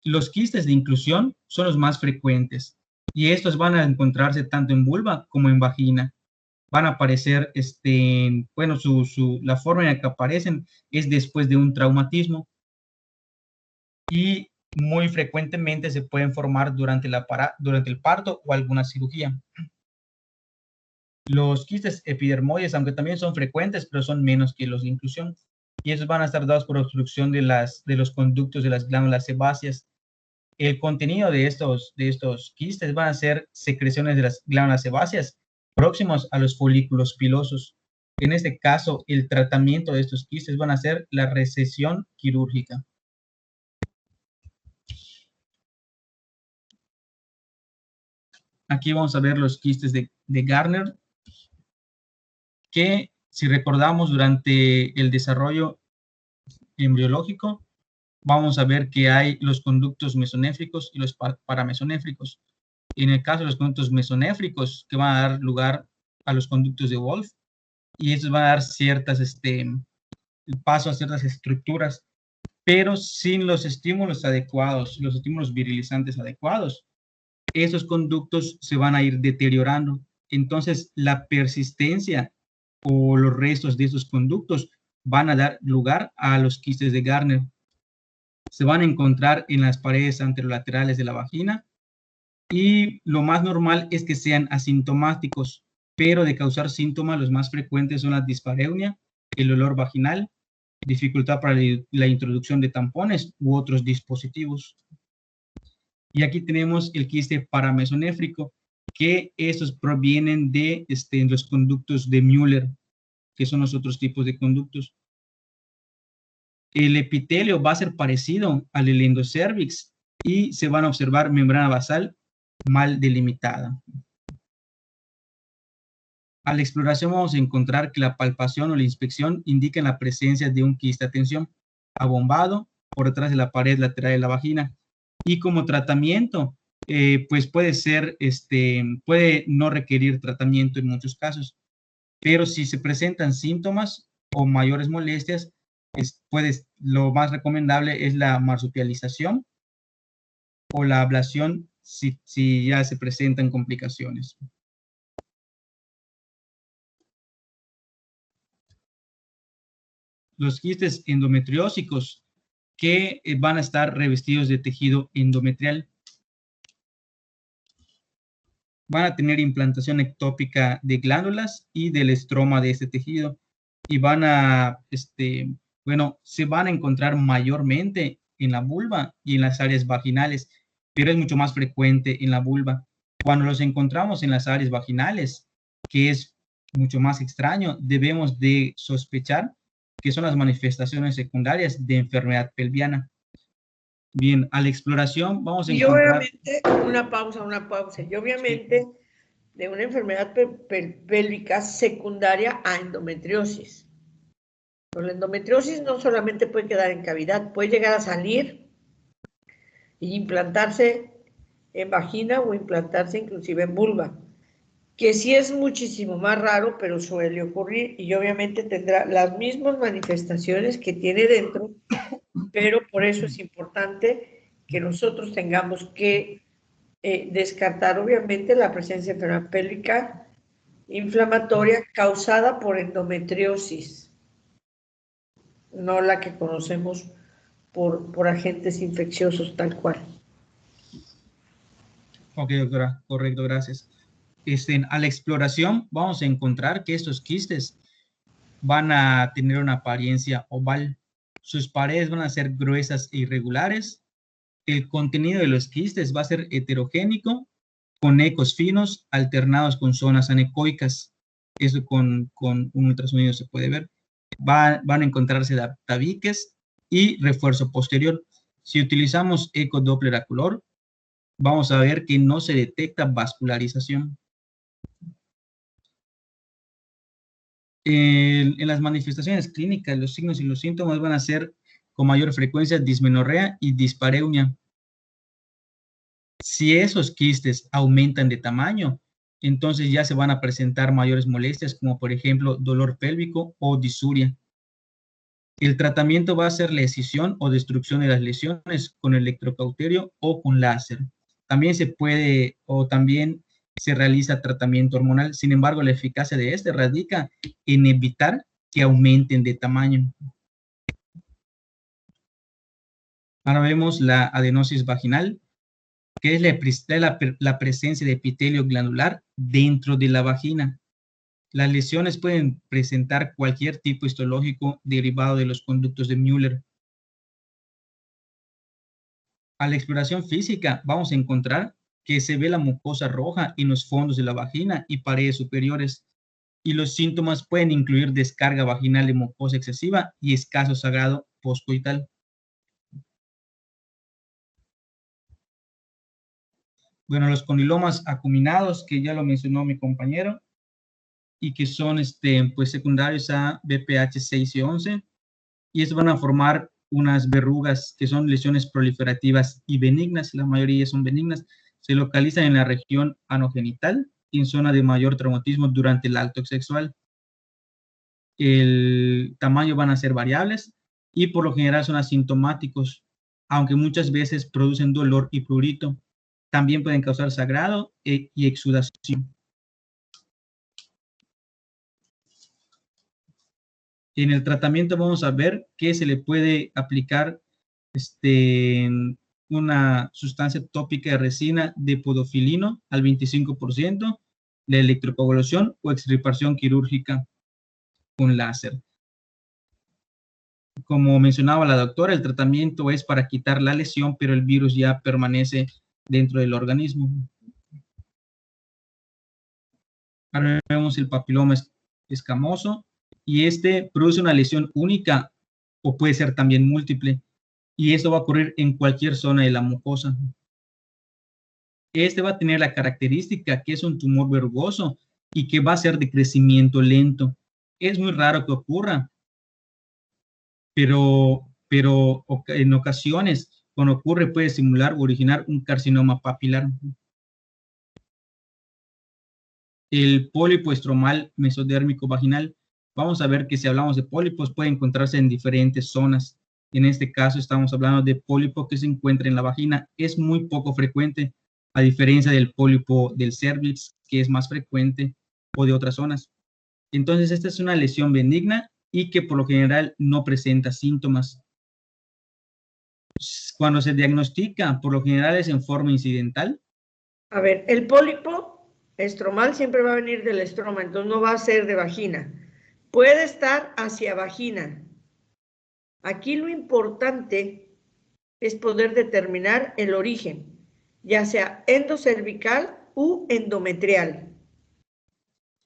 Los quistes de inclusión son los más frecuentes y estos van a encontrarse tanto en vulva como en vagina. Van a aparecer, bueno, la forma en la que aparecen es después de un traumatismo y muy frecuentemente se pueden formar durante el parto o alguna cirugía. Los quistes epidermoides, aunque también son frecuentes, pero son menos que los de inclusión. Y esos van a estar dados por obstrucción de los conductos de las glándulas sebáceas. El contenido de estos quistes van a ser secreciones de las glándulas sebáceas próximos a los folículos pilosos. En este caso, el tratamiento de estos quistes van a ser la resección quirúrgica. Aquí vamos a ver los quistes de Gardner, que si recordamos durante el desarrollo embriológico, vamos a ver que hay los conductos mesonéfricos y los paramesonéfricos. En el caso de los conductos mesonéfricos, que van a dar lugar a los conductos de Wolff, y estos van a dar paso a ciertas estructuras, pero sin los estímulos adecuados, los estímulos virilizantes adecuados, esos conductos se van a ir deteriorando. Entonces, la persistencia o los restos de esos conductos van a dar lugar a los quistes de Gardner. Se van a encontrar en las paredes anterolaterales de la vagina y lo más normal es que sean asintomáticos, pero de causar síntomas los más frecuentes son la dispareunia, el olor vaginal, dificultad para la introducción de tampones u otros dispositivos. Y aquí tenemos el quiste paramesonéfrico, que estos provienen de los conductos de Müller, que son los otros tipos de conductos. El epitelio va a ser parecido al del endocervix y se van a observar membrana basal mal delimitada. A la exploración vamos a encontrar que la palpación o la inspección indican la presencia de un quiste, atención, abombado por detrás de la pared lateral de la vagina. Y como tratamiento, pues puede ser, puede no requerir tratamiento en muchos casos, pero si se presentan síntomas o mayores molestias, lo más recomendable es la marsupialización o la ablación si ya se presentan complicaciones. Los quistes endometriósicos que van a estar revestidos de tejido endometrial. Van a tener implantación ectópica de glándulas y del estroma de este tejido y van a, se van a encontrar mayormente en la vulva y en las áreas vaginales, pero es mucho más frecuente en la vulva. Cuando los encontramos en las áreas vaginales, que es mucho más extraño, debemos de sospechar que son las manifestaciones secundarias de enfermedad pelviana. Bien, a la exploración vamos a encontrar... Y obviamente, una pausa. Y obviamente de una enfermedad pélvica secundaria a endometriosis. Pero la endometriosis no solamente puede quedar en cavidad, puede llegar a salir y implantarse en vagina o implantarse inclusive en vulva, que sí es muchísimo más raro, pero suele ocurrir y obviamente tendrá las mismas manifestaciones que tiene dentro, pero por eso es importante que nosotros tengamos que descartar obviamente la presencia de enfermedad pélvica inflamatoria causada por endometriosis, no la que conocemos por agentes infecciosos tal cual. Ok, doctora, correcto, gracias. A la exploración vamos a encontrar que estos quistes van a tener una apariencia oval. Sus paredes van a ser gruesas e irregulares. El contenido de los quistes va a ser heterogénico, con ecos finos alternados con zonas anecoicas. Eso con un ultrasonido se puede ver. Van a encontrarse tabiques y refuerzo posterior. Si utilizamos eco Doppler a color, vamos a ver que no se detecta vascularización. En las manifestaciones clínicas, los signos y los síntomas van a ser con mayor frecuencia dismenorrea y dispareunia. Si esos quistes aumentan de tamaño, entonces ya se van a presentar mayores molestias, como por ejemplo dolor pélvico o disuria. El tratamiento va a ser la escisión o destrucción de las lesiones con electrocauterio o con láser. También se puede o también se realiza tratamiento hormonal. Sin embargo, la eficacia de este radica en evitar que aumenten de tamaño. Ahora vemos la adenosis vaginal, que es la presencia de epitelio glandular dentro de la vagina. Las lesiones pueden presentar cualquier tipo histológico derivado de los conductos de Müller. A la exploración física vamos a encontrar que se ve la mucosa roja en los fondos de la vagina y paredes superiores, y los síntomas pueden incluir descarga vaginal de mucosa excesiva y escaso sangrado postcoital. Bueno, los condilomas acuminados, que ya lo mencionó mi compañero, y que son pues, secundarios a BPH 6 y 11, y estos van a formar unas verrugas que son lesiones proliferativas y benignas, la mayoría son benignas, se localizan en la región anogenital y en zona de mayor traumatismo durante el acto sexual. El tamaño van a ser variables y por lo general son asintomáticos, aunque muchas veces producen dolor y prurito. También pueden causar sangrado y exudación. En el tratamiento vamos a ver que se le puede aplicar una sustancia tópica de resina de podofilino al 25%, la electrocoagulación o extirpación quirúrgica con láser. Como mencionaba la doctora, el tratamiento es para quitar la lesión, pero el virus ya permanece dentro del organismo. Ahora vemos el papiloma escamoso y este produce una lesión única o puede ser también múltiple, y esto va a ocurrir en cualquier zona de la mucosa. Este va a tener la característica que es un tumor verrugoso y que va a ser de crecimiento lento. Es muy raro que ocurra, pero en ocasiones, cuando ocurre, puede simular o originar un carcinoma papilar. El pólipo estromal mesodérmico vaginal, vamos a ver que si hablamos de pólipos, puede encontrarse en diferentes zonas. En este caso estamos hablando de pólipo que se encuentra en la vagina. Es muy poco frecuente, a diferencia del pólipo del cervix, que es más frecuente, o de otras zonas. Entonces, esta es una lesión benigna y que por lo general no presenta síntomas. Cuando se diagnostica, por lo general es en forma incidental. A ver, el pólipo estromal siempre va a venir del estroma, entonces no va a ser de vagina. Puede estar hacia vagina. Aquí lo importante es poder determinar el origen, ya sea endocervical u endometrial.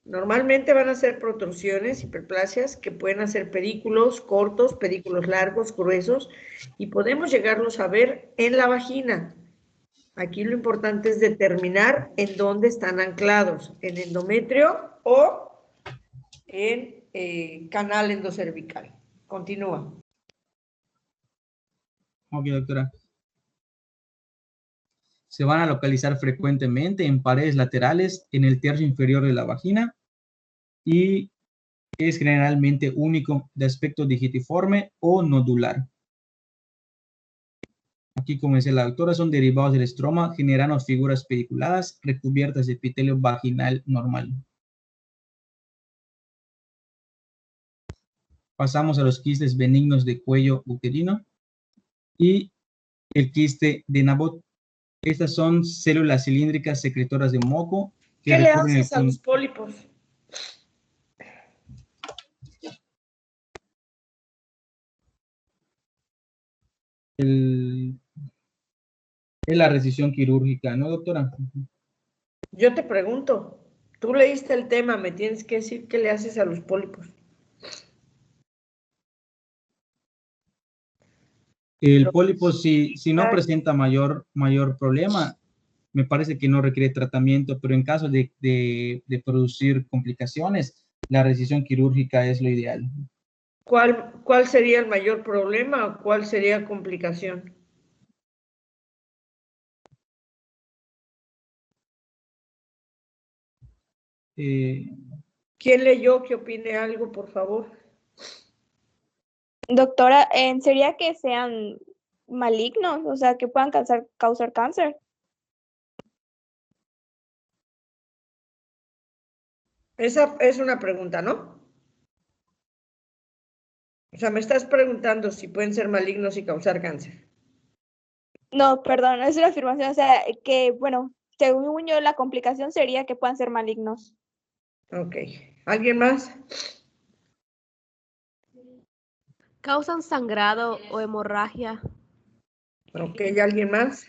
Normalmente van a ser protrusiones, hiperplasias, que pueden hacer pedículos cortos, pedículos largos, gruesos, y podemos llegarlos a ver en la vagina. Aquí lo importante es determinar en dónde están anclados, en endometrio o en canal endocervical. Continúa. Ok, doctora. Se van a localizar frecuentemente en paredes laterales, en el tercio inferior de la vagina, y es generalmente único, de aspecto digitiforme o nodular. Aquí, como dice la doctora, son derivados del estroma, generando figuras pediculadas recubiertas de epitelio vaginal normal. Pasamos a los quistes benignos de cuello uterino y el quiste de Nabot. Estas son células cilíndricas secretoras de moco que ¿Qué le recubren haces a los pólipos? es la resección quirúrgica, ¿no, doctora? Yo te pregunto, tú leíste el tema, me tienes que decir qué le haces a los pólipos. El pólipo, si no presenta mayor problema, me parece que no requiere tratamiento, pero en caso de producir complicaciones, la resección quirúrgica es lo ideal. ¿Cuál sería el mayor problema o cuál sería complicación? ¿Quién leyó que opine algo, por favor? Doctora, ¿sería que sean malignos? O sea, que puedan causar cáncer. Esa es una pregunta, ¿no? O sea, me estás preguntando si pueden ser malignos y causar cáncer. No, perdón, es una afirmación. O sea, que, bueno, según yo, la complicación sería que puedan ser malignos. Ok. ¿Alguien más? ¿Causan sangrado o hemorragia? Ok, ¿alguien más?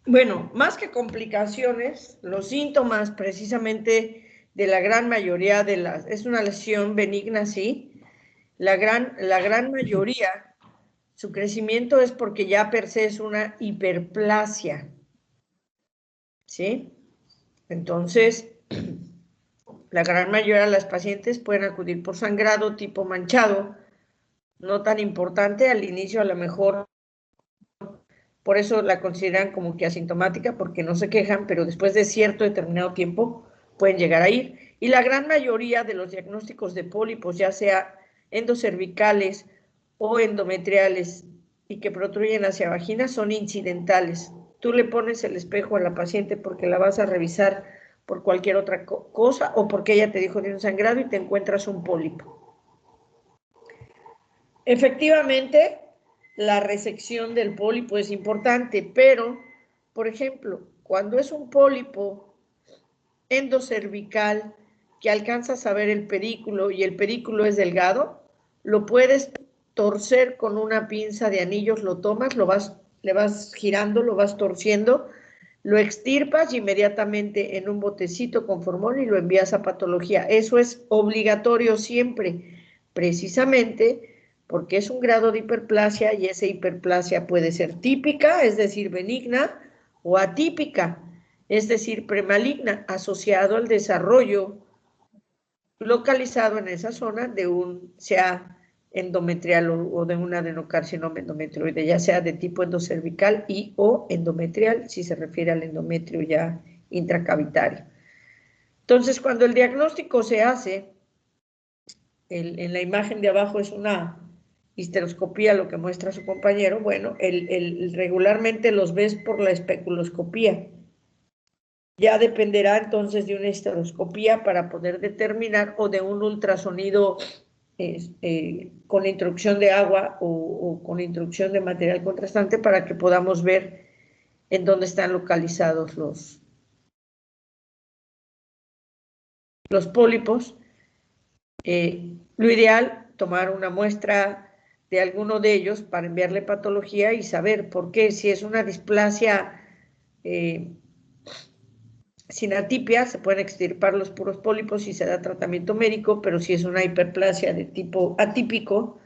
Bueno, más que complicaciones, los síntomas precisamente de la gran mayoría de las, es una lesión benigna, sí, la gran mayoría, su crecimiento es porque ya per se es una hiperplasia, ¿sí? Entonces, la gran mayoría de las pacientes pueden acudir por sangrado tipo manchado, no tan importante, al inicio a lo mejor, por eso la consideran como que asintomática, porque no se quejan, pero después de cierto determinado tiempo pueden llegar a ir. Y la gran mayoría de los diagnósticos de pólipos, ya sea endocervicales o endometriales y que protruyen hacia vagina, son incidentales. Tú le pones el espejo a la paciente porque la vas a revisar por cualquier otra cosa o porque ella te dijo de un sangrado y te encuentras un pólipo. Efectivamente, la resección del pólipo es importante, pero, por ejemplo, cuando es un pólipo endocervical que alcanzas a ver el pedículo y el pedículo es delgado, lo puedes torcer con una pinza de anillos, lo tomas, le vas girando, lo vas torciendo, lo extirpas y inmediatamente en un botecito con formol y lo envías a patología. Eso es obligatorio siempre, precisamente porque es un grado de hiperplasia y esa hiperplasia puede ser típica, es decir, benigna, o atípica, es decir, premaligna, asociado al desarrollo localizado en esa zona de un, sea endometrial o de un adenocarcinoma endometrioide, ya sea de tipo endocervical y o endometrial, si se refiere al endometrio ya intracavitario. Entonces, cuando el diagnóstico se hace, en la imagen de abajo es una histeroscopía, lo que muestra su compañero, bueno, regularmente los ves por la especuloscopía. Ya dependerá entonces de una histeroscopía para poder determinar o de un ultrasonido con introducción de agua o con introducción de material contrastante para que podamos ver en dónde están localizados los pólipos. Lo ideal, tomar una muestra de alguno de ellos para enviarle patología y saber por qué, si es una displasia sin atipia, se pueden extirpar los puros pólipos y se da tratamiento médico, pero si es una hiperplasia de tipo atípico,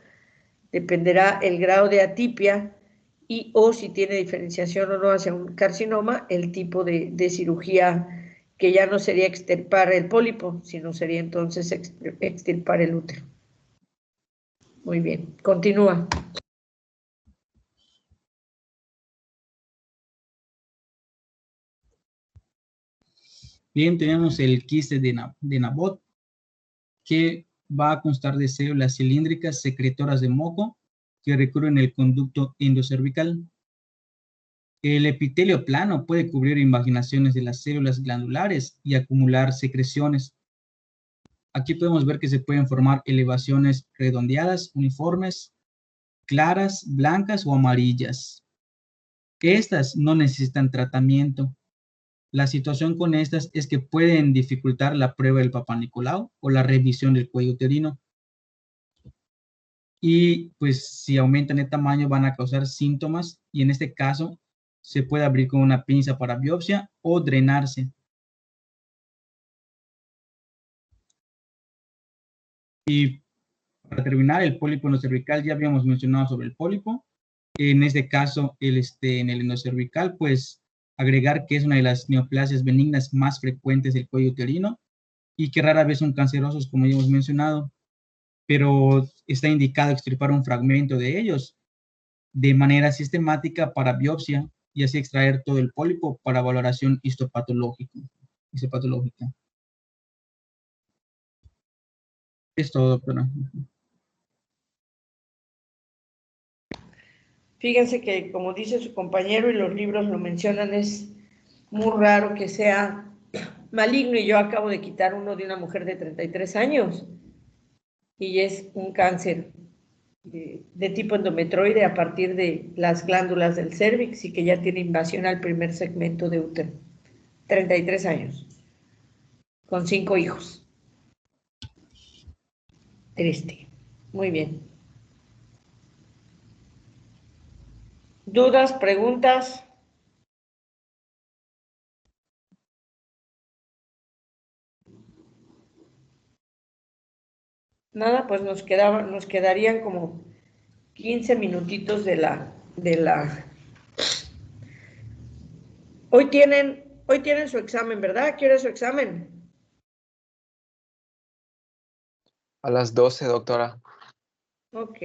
dependerá el grado de atipia y o si tiene diferenciación o no hacia un carcinoma, el tipo de cirugía que ya no sería extirpar el pólipo, sino sería entonces extirpar el útero. Muy bien, continúa. Bien, tenemos el quiste de Nabot, que va a constar de células cilíndricas secretoras de moco que recurren el conducto endocervical. El epitelio plano puede cubrir invaginaciones de las células glandulares y acumular secreciones. Aquí podemos ver que se pueden formar elevaciones redondeadas, uniformes, claras, blancas o amarillas. Estas no necesitan tratamiento. La situación con estas es que pueden dificultar la prueba del Papá Nicolau o la revisión del cuello uterino. Y pues si aumentan de tamaño van a causar síntomas y en este caso se puede abrir con una pinza para biopsia o drenarse. Y Para terminar, el pólipo endocervical, ya habíamos mencionado sobre el pólipo. En este caso, en el endocervical, pues agregar que es una de las neoplasias benignas más frecuentes del cuello uterino y que rara vez son cancerosos, como ya hemos mencionado, pero está indicado extirpar un fragmento de ellos de manera sistemática para biopsia y así extraer todo el pólipo para valoración histopatológica. Es todo, doctora. Fíjense que, como dice su compañero y los libros lo mencionan, es muy raro que sea maligno, y yo acabo de quitar uno de una mujer de 33 años y es un cáncer de tipo endometroide a partir de las glándulas del cérvix y que ya tiene invasión al primer segmento de útero. 33 años, con 5 hijos. Triste. Muy bien. ¿Dudas, preguntas? Nada, pues nos quedarían como 15 minutitos de la... Hoy tienen su examen, ¿verdad? ¿Quiere su examen? A las 12, doctora. Ok.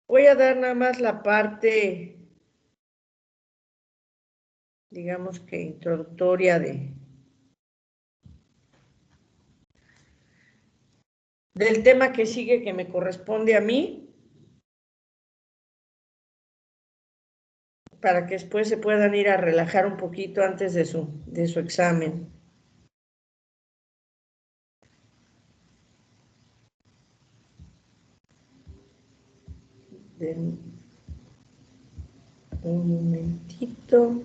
Voy a dar nada más la parte, digamos que introductoria del tema que sigue, que me corresponde a mí, para que después se puedan ir a relajar un poquito antes de su examen. Den un momentito.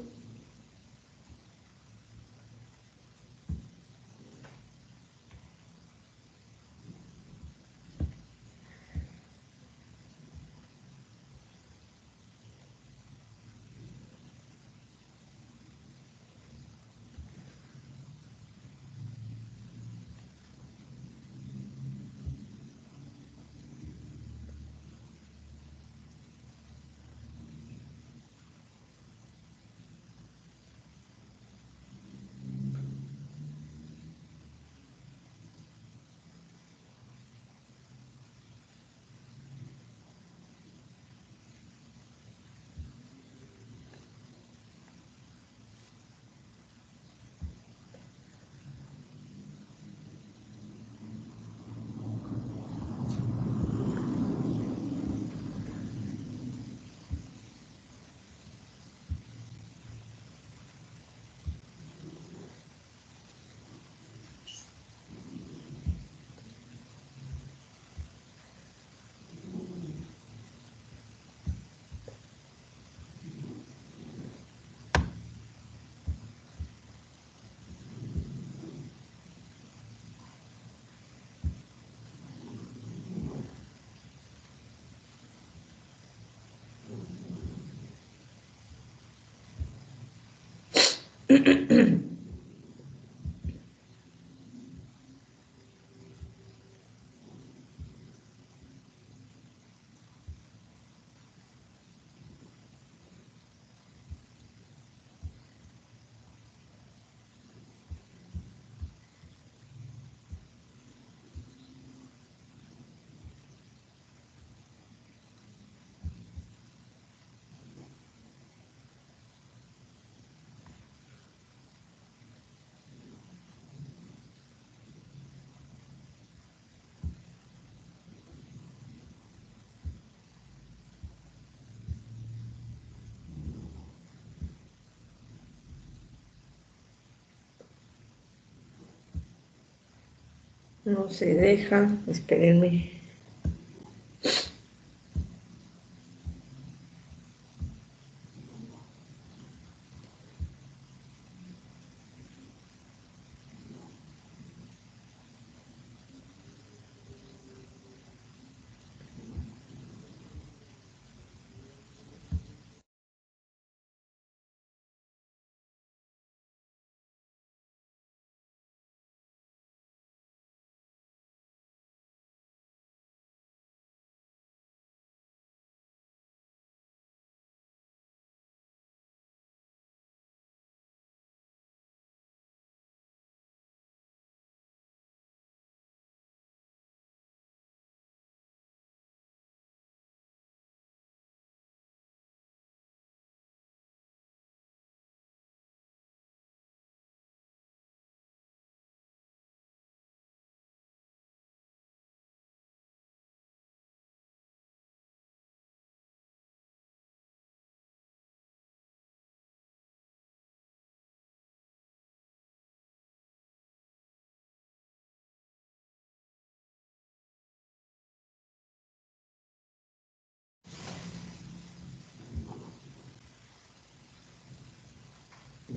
No se deja, espérenme.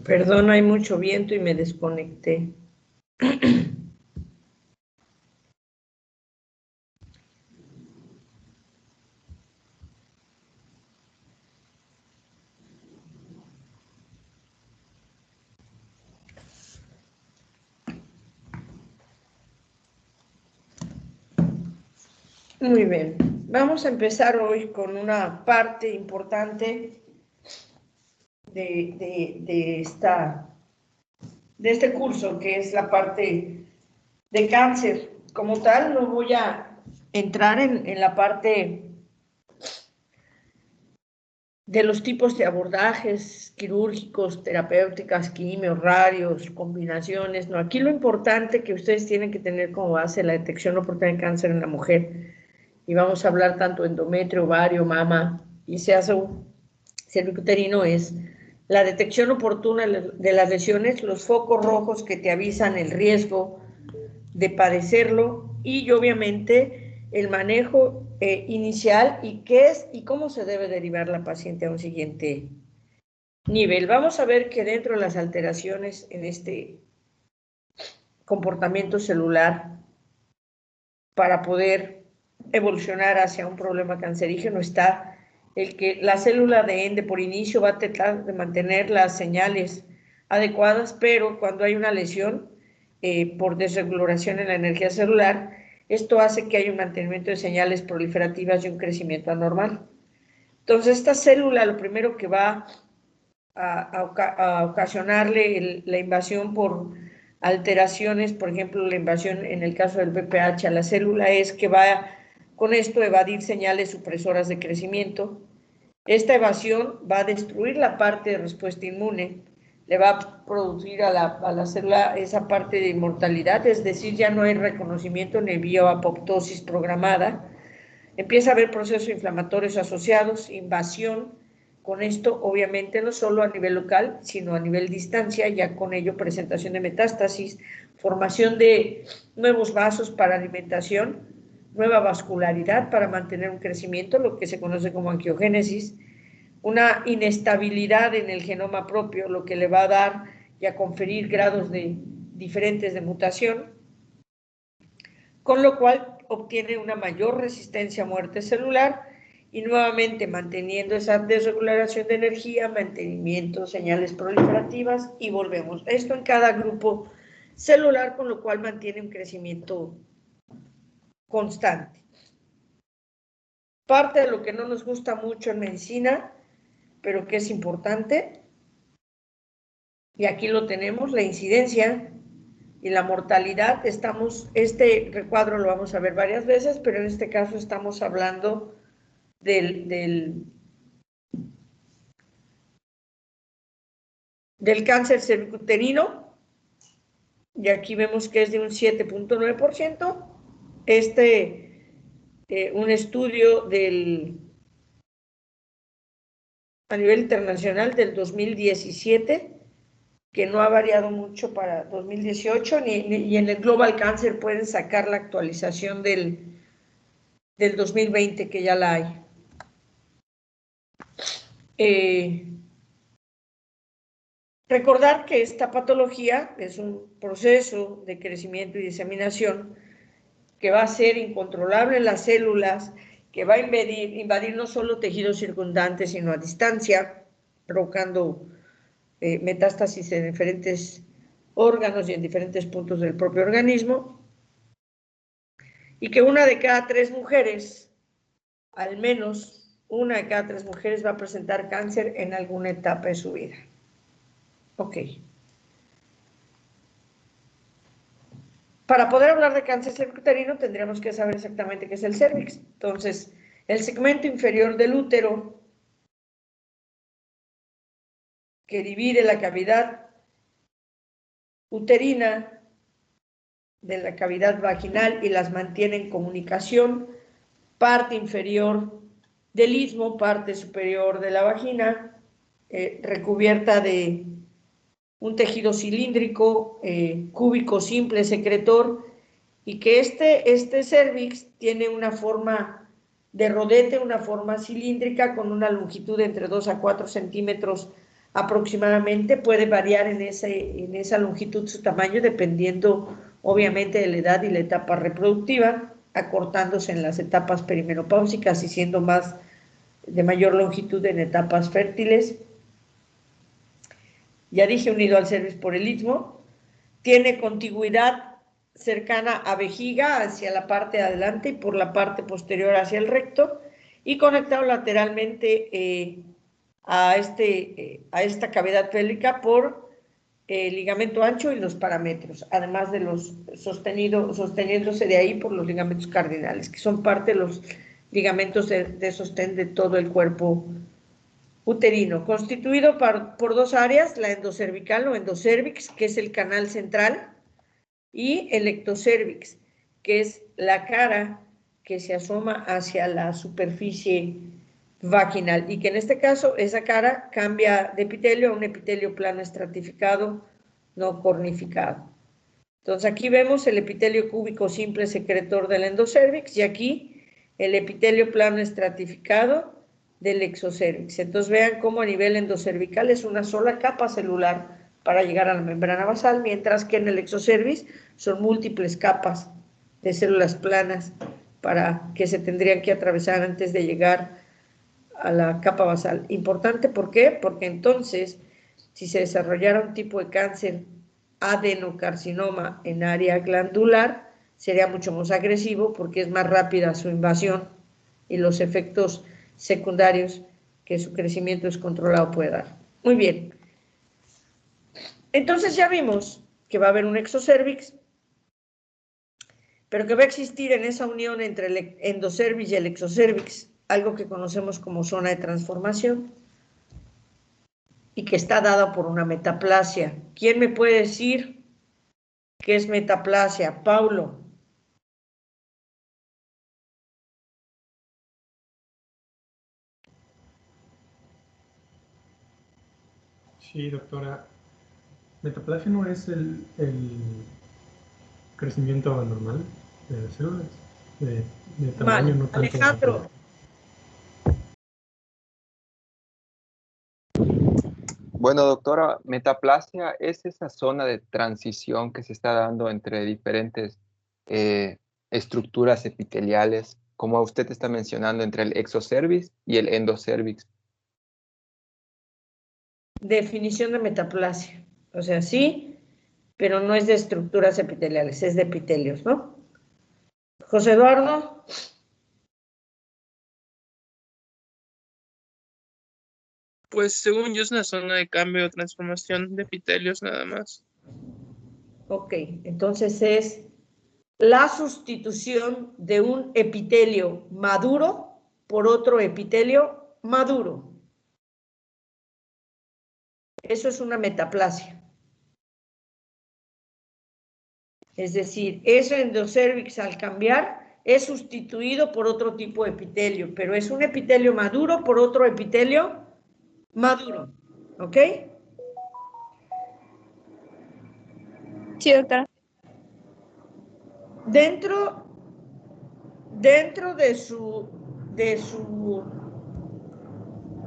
Perdón, hay mucho viento y me desconecté. Muy bien, vamos a empezar hoy con una parte importante de este curso, que es la parte de cáncer. Como tal, no voy a entrar en la parte de los tipos de abordajes quirúrgicos, terapéuticas, quimios, radios, combinaciones. No, aquí lo importante que ustedes tienen que tener como base la detección oportuna de cáncer en la mujer. Y vamos a hablar tanto endometrio, ovario, mama y seaso cervicuterino, es la detección oportuna de las lesiones, los focos rojos que te avisan el riesgo de padecerlo y obviamente el manejo inicial y qué es y cómo se debe derivar la paciente a un siguiente nivel. Vamos a ver que dentro de las alteraciones en este comportamiento celular para poder evolucionar hacia un problema cancerígeno está el que la célula de Ende por inicio va a tratar de mantener las señales adecuadas, pero cuando hay una lesión por desregulación en la energía celular, esto hace que haya un mantenimiento de señales proliferativas y un crecimiento anormal. Entonces, esta célula lo primero que va a ocasionarle la invasión por alteraciones, por ejemplo, la invasión en el caso del VPH a la célula, es que va con esto a evadir señales supresoras de crecimiento. Esta evasión va a destruir la parte de respuesta inmune, le va a producir a la célula esa parte de inmortalidad, es decir, ya no hay reconocimiento ni bioapoptosis programada, empieza a haber procesos inflamatorios asociados, invasión. Con esto, obviamente, no solo a nivel local, sino a nivel distancia, ya con ello presentación de metástasis, formación de nuevos vasos para alimentación, nueva vascularidad para mantener un crecimiento, lo que se conoce como angiogénesis, una inestabilidad en el genoma propio, lo que le va a dar y a conferir grados diferentes de mutación, con lo cual obtiene una mayor resistencia a muerte celular y nuevamente manteniendo esa desregulación de energía, mantenimiento, señales proliferativas y volvemos. Esto en cada grupo celular, con lo cual mantiene un crecimiento constante. Parte de lo que no nos gusta mucho en medicina, pero que es importante, y aquí lo tenemos, la incidencia y la mortalidad. Este recuadro lo vamos a ver varias veces, pero en este caso estamos hablando del cáncer cervicuterino, y aquí vemos que es de un 7.9%. Un estudio a nivel internacional del 2017, que no ha variado mucho para 2018, y en el Global Cancer pueden sacar la actualización del 2020, que ya la hay. Recordar que esta patología es un proceso de crecimiento y diseminación que va a ser incontrolable en las células, que va a invadir no solo tejidos circundantes, sino a distancia, provocando metástasis en diferentes órganos y en diferentes puntos del propio organismo, y que una de cada 3 mujeres, al menos una de cada 3 mujeres va a presentar cáncer en alguna etapa de su vida. Ok. Para poder hablar de cáncer cervicuterino tendríamos que saber exactamente qué es el cérvix. Entonces, el segmento inferior del útero, que divide la cavidad uterina de la cavidad vaginal y las mantiene en comunicación, parte inferior del istmo, parte superior de la vagina, recubierta de un tejido cilíndrico, cúbico, simple, secretor, y que este cérvix tiene una forma de rodete, una forma cilíndrica con una longitud de entre 2 a 4 centímetros aproximadamente. Puede variar en esa longitud su tamaño dependiendo obviamente de la edad y la etapa reproductiva, acortándose en las etapas perimenopáusicas y siendo de mayor longitud en etapas fértiles. Ya dije, unido al cervix por el istmo. Tiene contigüidad cercana a vejiga hacia la parte de adelante y por la parte posterior hacia el recto, y conectado lateralmente a esta cavidad pélvica por el ligamento ancho y los parámetros, además de los sosteniéndose de ahí por los ligamentos cardinales, que son parte de los ligamentos de sostén de todo el cuerpo uterino, constituido por dos áreas, la endocervical o endocervix, que es el canal central, y el ectocervix, que es la cara que se asoma hacia la superficie vaginal, y que en este caso esa cara cambia de epitelio a un epitelio plano estratificado no cornificado. Entonces aquí vemos el epitelio cúbico simple secretor del endocervix y aquí el epitelio plano estratificado del exocervix. Entonces vean cómo a nivel endocervical es una sola capa celular para llegar a la membrana basal, mientras que en el exocervix son múltiples capas de células planas para que se tendrían que atravesar antes de llegar a la capa basal. Importante, ¿por qué? Porque entonces, si se desarrollara un tipo de cáncer adenocarcinoma en área glandular, sería mucho más agresivo porque es más rápida su invasión y los efectos secundarios que su crecimiento descontrolado puede dar. Muy bien. Entonces ya vimos que va a haber un exocervix, pero que va a existir en esa unión entre el endocervix y el exocervix algo que conocemos como zona de transformación y que está dada por una metaplasia. ¿Quién me puede decir qué es metaplasia? Paulo. Sí, doctora. Metaplasia no es el crecimiento anormal de las células, de tamaño, no tanto. Alejandro. Bueno, doctora, metaplasia es esa zona de transición que se está dando entre diferentes estructuras epiteliales, como usted está mencionando, entre el exocervix y el endocervix. Definición de metaplasia. O sea, sí, pero no es de estructuras epiteliales, es de epitelios, ¿no? José Eduardo. Pues según yo es una zona de cambio o transformación de epitelios nada más. Ok, entonces es la sustitución de un epitelio maduro por otro epitelio maduro. Eso es una metaplasia. Es decir, ese endocervix al cambiar es sustituido por otro tipo de epitelio, pero es un epitelio maduro por otro epitelio maduro. ¿Ok? Sí, doctora. Dentro de su,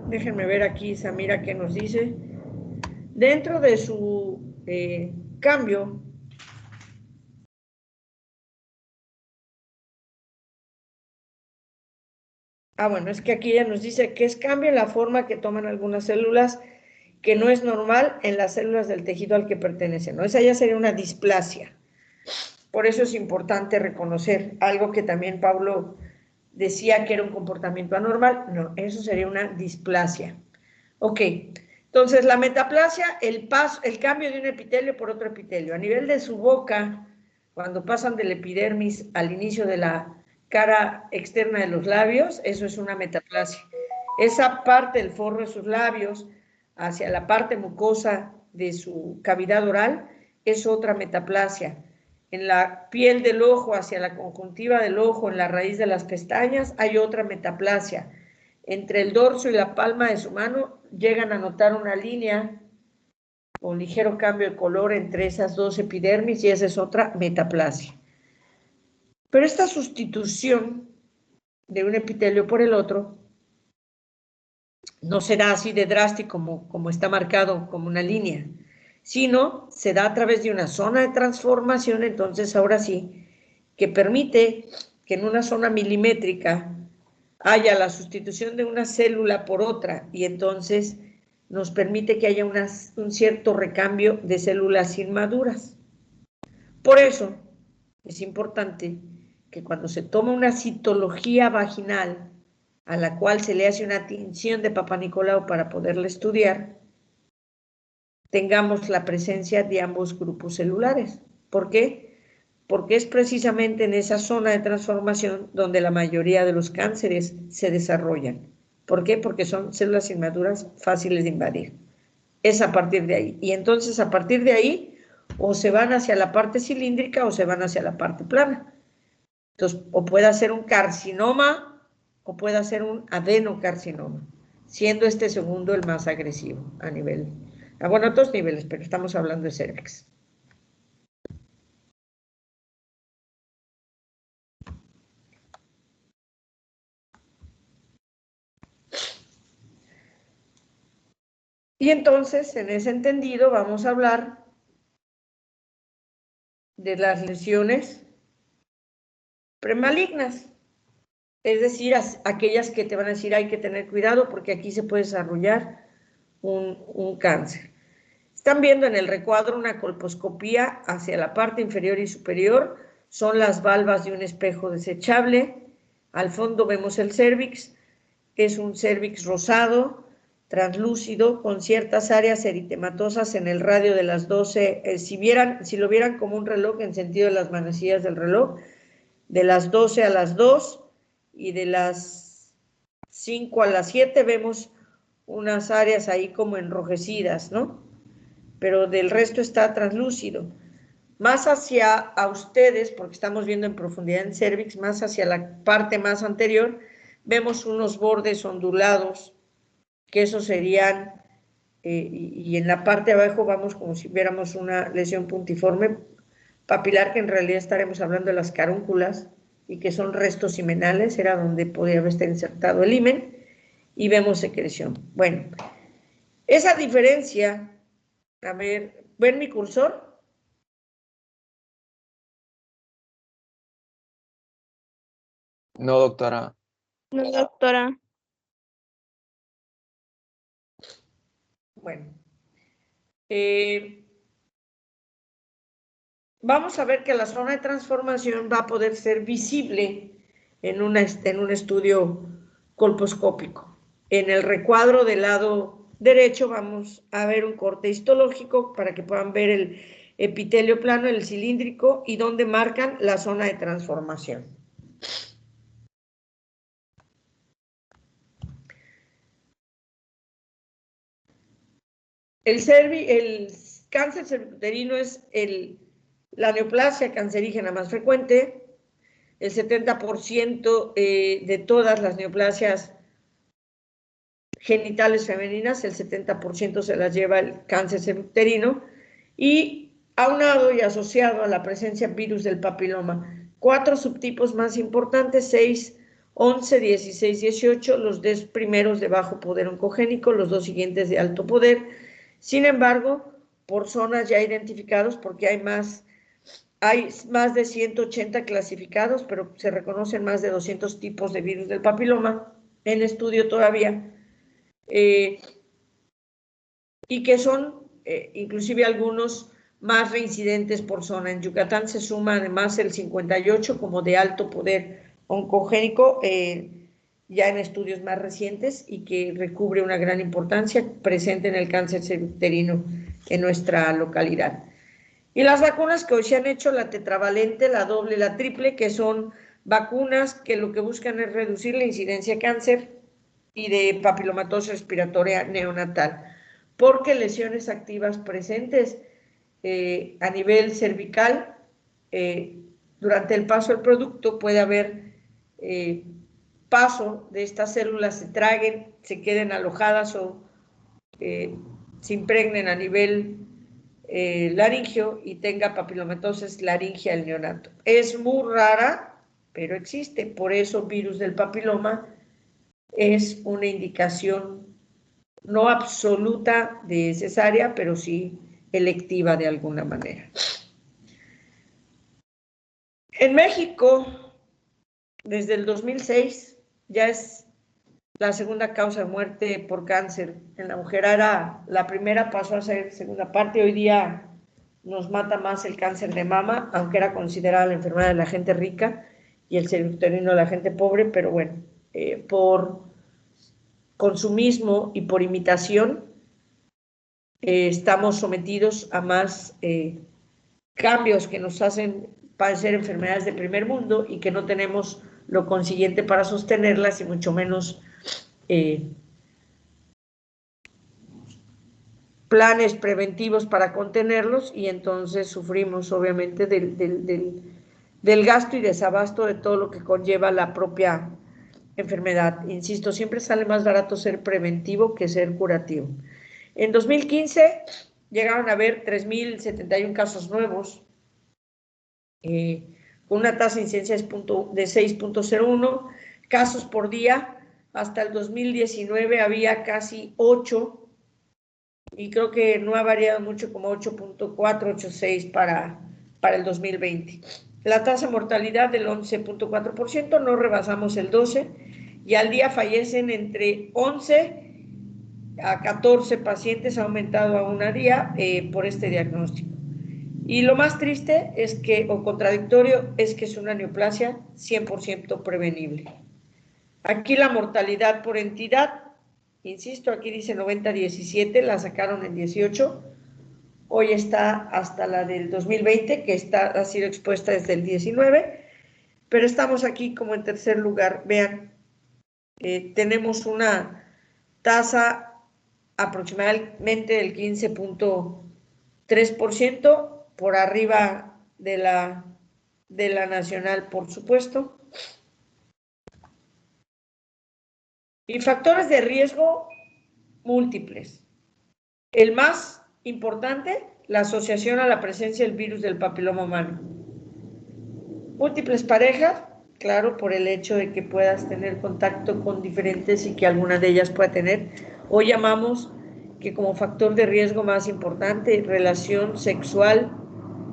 déjenme ver aquí, Samira, qué nos dice. Dentro de su cambio, bueno, es que aquí ya nos dice que es cambio en la forma que toman algunas células que no es normal en las células del tejido al que pertenecen, ¿no? Esa ya sería una displasia. Por eso es importante reconocer algo que también Pablo decía que era un comportamiento anormal. No, eso sería una displasia. Ok, entonces la metaplasia, el cambio de un epitelio por otro epitelio. A nivel de su boca, cuando pasan del epidermis al inicio de la cara externa de los labios, eso es una metaplasia. Esa parte del forro de sus labios hacia la parte mucosa de su cavidad oral es otra metaplasia. En la piel del ojo hacia la conjuntiva del ojo, en la raíz de las pestañas, hay otra metaplasia. Entre el dorso y la palma de su mano llegan a notar una línea o un ligero cambio de color entre esas dos epidermis y esa es otra metaplasia. Pero esta sustitución de un epitelio por el otro no será así de drástico como está marcado como una línea, sino se da a través de una zona de transformación, entonces ahora sí, que permite que en una zona milimétrica haya la sustitución de una célula por otra y entonces nos permite que haya un cierto recambio de células inmaduras. Por eso es importante que cuando se toma una citología vaginal a la cual se le hace una tinción de Papá Nicolau para poderla estudiar, tengamos la presencia de ambos grupos celulares. ¿Por qué? Porque es precisamente en esa zona de transformación donde la mayoría de los cánceres se desarrollan. ¿Por qué? Porque son células inmaduras fáciles de invadir. Es a partir de ahí. Y entonces a partir de ahí o se van hacia la parte cilíndrica o se van hacia la parte plana. Entonces, o puede ser un carcinoma o puede ser un adenocarcinoma, siendo este segundo el más agresivo a nivel, bueno, a otros niveles, pero estamos hablando de cervix. Y entonces, en ese entendido, vamos a hablar de las lesiones premalignas, es decir, aquellas que te van a decir hay que tener cuidado porque aquí se puede desarrollar un cáncer. Están viendo en el recuadro una colposcopía hacia la parte inferior y superior, son las valvas de un espejo desechable, al fondo vemos el cérvix, es un cérvix rosado, translúcido, con ciertas áreas eritematosas en el radio de las 12, si lo vieran como un reloj en sentido de las manecillas del reloj, de las 12 a las 2 y de las 5 a las 7 vemos unas áreas ahí como enrojecidas, ¿no? Pero del resto está translúcido. Más hacia a ustedes, porque estamos viendo en profundidad en cérvix, más hacia la parte más anterior, vemos unos bordes ondulados, que esos serían, y en la parte de abajo vamos como si viéramos una lesión puntiforme papilar, que en realidad estaremos hablando de las carúnculas, y que son restos himenales, era donde podía haber estado insertado el himen, y vemos secreción. Bueno, esa diferencia, a ver, ¿ven mi cursor? No, doctora. No, doctora. Bueno, vamos a ver que la zona de transformación va a poder ser visible en un estudio colposcópico. En el recuadro del lado derecho vamos a ver un corte histológico para que puedan ver el epitelio plano, el cilíndrico, y donde marcan la zona de transformación. El cáncer cervicuterino es la neoplasia cancerígena más frecuente. El 70% de todas las neoplasias genitales femeninas, el 70% se las lleva el cáncer cervicuterino, y aunado y asociado a la presencia virus del papiloma. 4 subtipos más importantes, 6, 11, 16, 18, los 10 primeros de bajo poder oncogénico, los 2 siguientes de alto poder. Sin embargo, por zonas ya identificados, porque hay más de 180 clasificados, pero se reconocen más de 200 tipos de virus del papiloma en estudio todavía, y que son inclusive algunos más reincidentes por zona. En Yucatán se suma además el 58 como de alto poder oncogénico, ya en estudios más recientes, y que recubre una gran importancia presente en el cáncer cervicuterino en nuestra localidad. Y las vacunas que hoy se han hecho, la tetravalente, la doble, la triple, que son vacunas que lo que buscan es reducir la incidencia de cáncer y de papilomatosis respiratoria neonatal, porque lesiones activas presentes a nivel cervical, durante el paso del producto puede haber paso de estas células, se traguen, se queden alojadas o se impregnen a nivel laringio y tenga papilomatosis laringea el neonato. Es muy rara, pero existe. Por eso virus del papiloma es una indicación no absoluta de cesárea, pero sí electiva de alguna manera. En México, desde el 2006, ya es la segunda causa de muerte por cáncer. En la mujer era la primera, pasó a ser segunda parte. Hoy día nos mata más el cáncer de mama, aunque era considerada la enfermedad de la gente rica y el cervicuterino de la gente pobre, pero bueno, por consumismo y por imitación, estamos sometidos a más cambios que nos hacen padecer enfermedades de primer mundo y que no tenemos lo consiguiente para sostenerlas y mucho menos planes preventivos para contenerlos, y entonces sufrimos obviamente del gasto y desabasto de todo lo que conlleva la propia enfermedad. Insisto, siempre sale más barato ser preventivo que ser curativo. En 2015 llegaron a haber 3.071 casos nuevos, con una tasa de incidencia de 6.01 casos por día. Hasta el 2019 había casi 8, y creo que no ha variado mucho, como 8.4, 8.6 para el 2020. La tasa de mortalidad del 11.4%, no rebasamos el 12%, y al día fallecen entre 11 a 14 pacientes, ha aumentado a una día por este diagnóstico. Y lo más triste es que, o contradictorio, es que es una neoplasia 100% prevenible. Aquí la mortalidad por entidad, insisto, aquí dice 90-17, la sacaron en 18, hoy está hasta la del 2020, que ha sido expuesta desde el 19, pero estamos aquí como en tercer lugar. Vean, tenemos una tasa aproximadamente del 15.3%, por arriba de la nacional, por supuesto. Y factores de riesgo múltiples. El más importante, la asociación a la presencia del virus del papiloma humano. Múltiples parejas, claro, por el hecho de que puedas tener contacto con diferentes y que alguna de ellas pueda tener. Hoy llamamos que como factor de riesgo más importante, relación sexual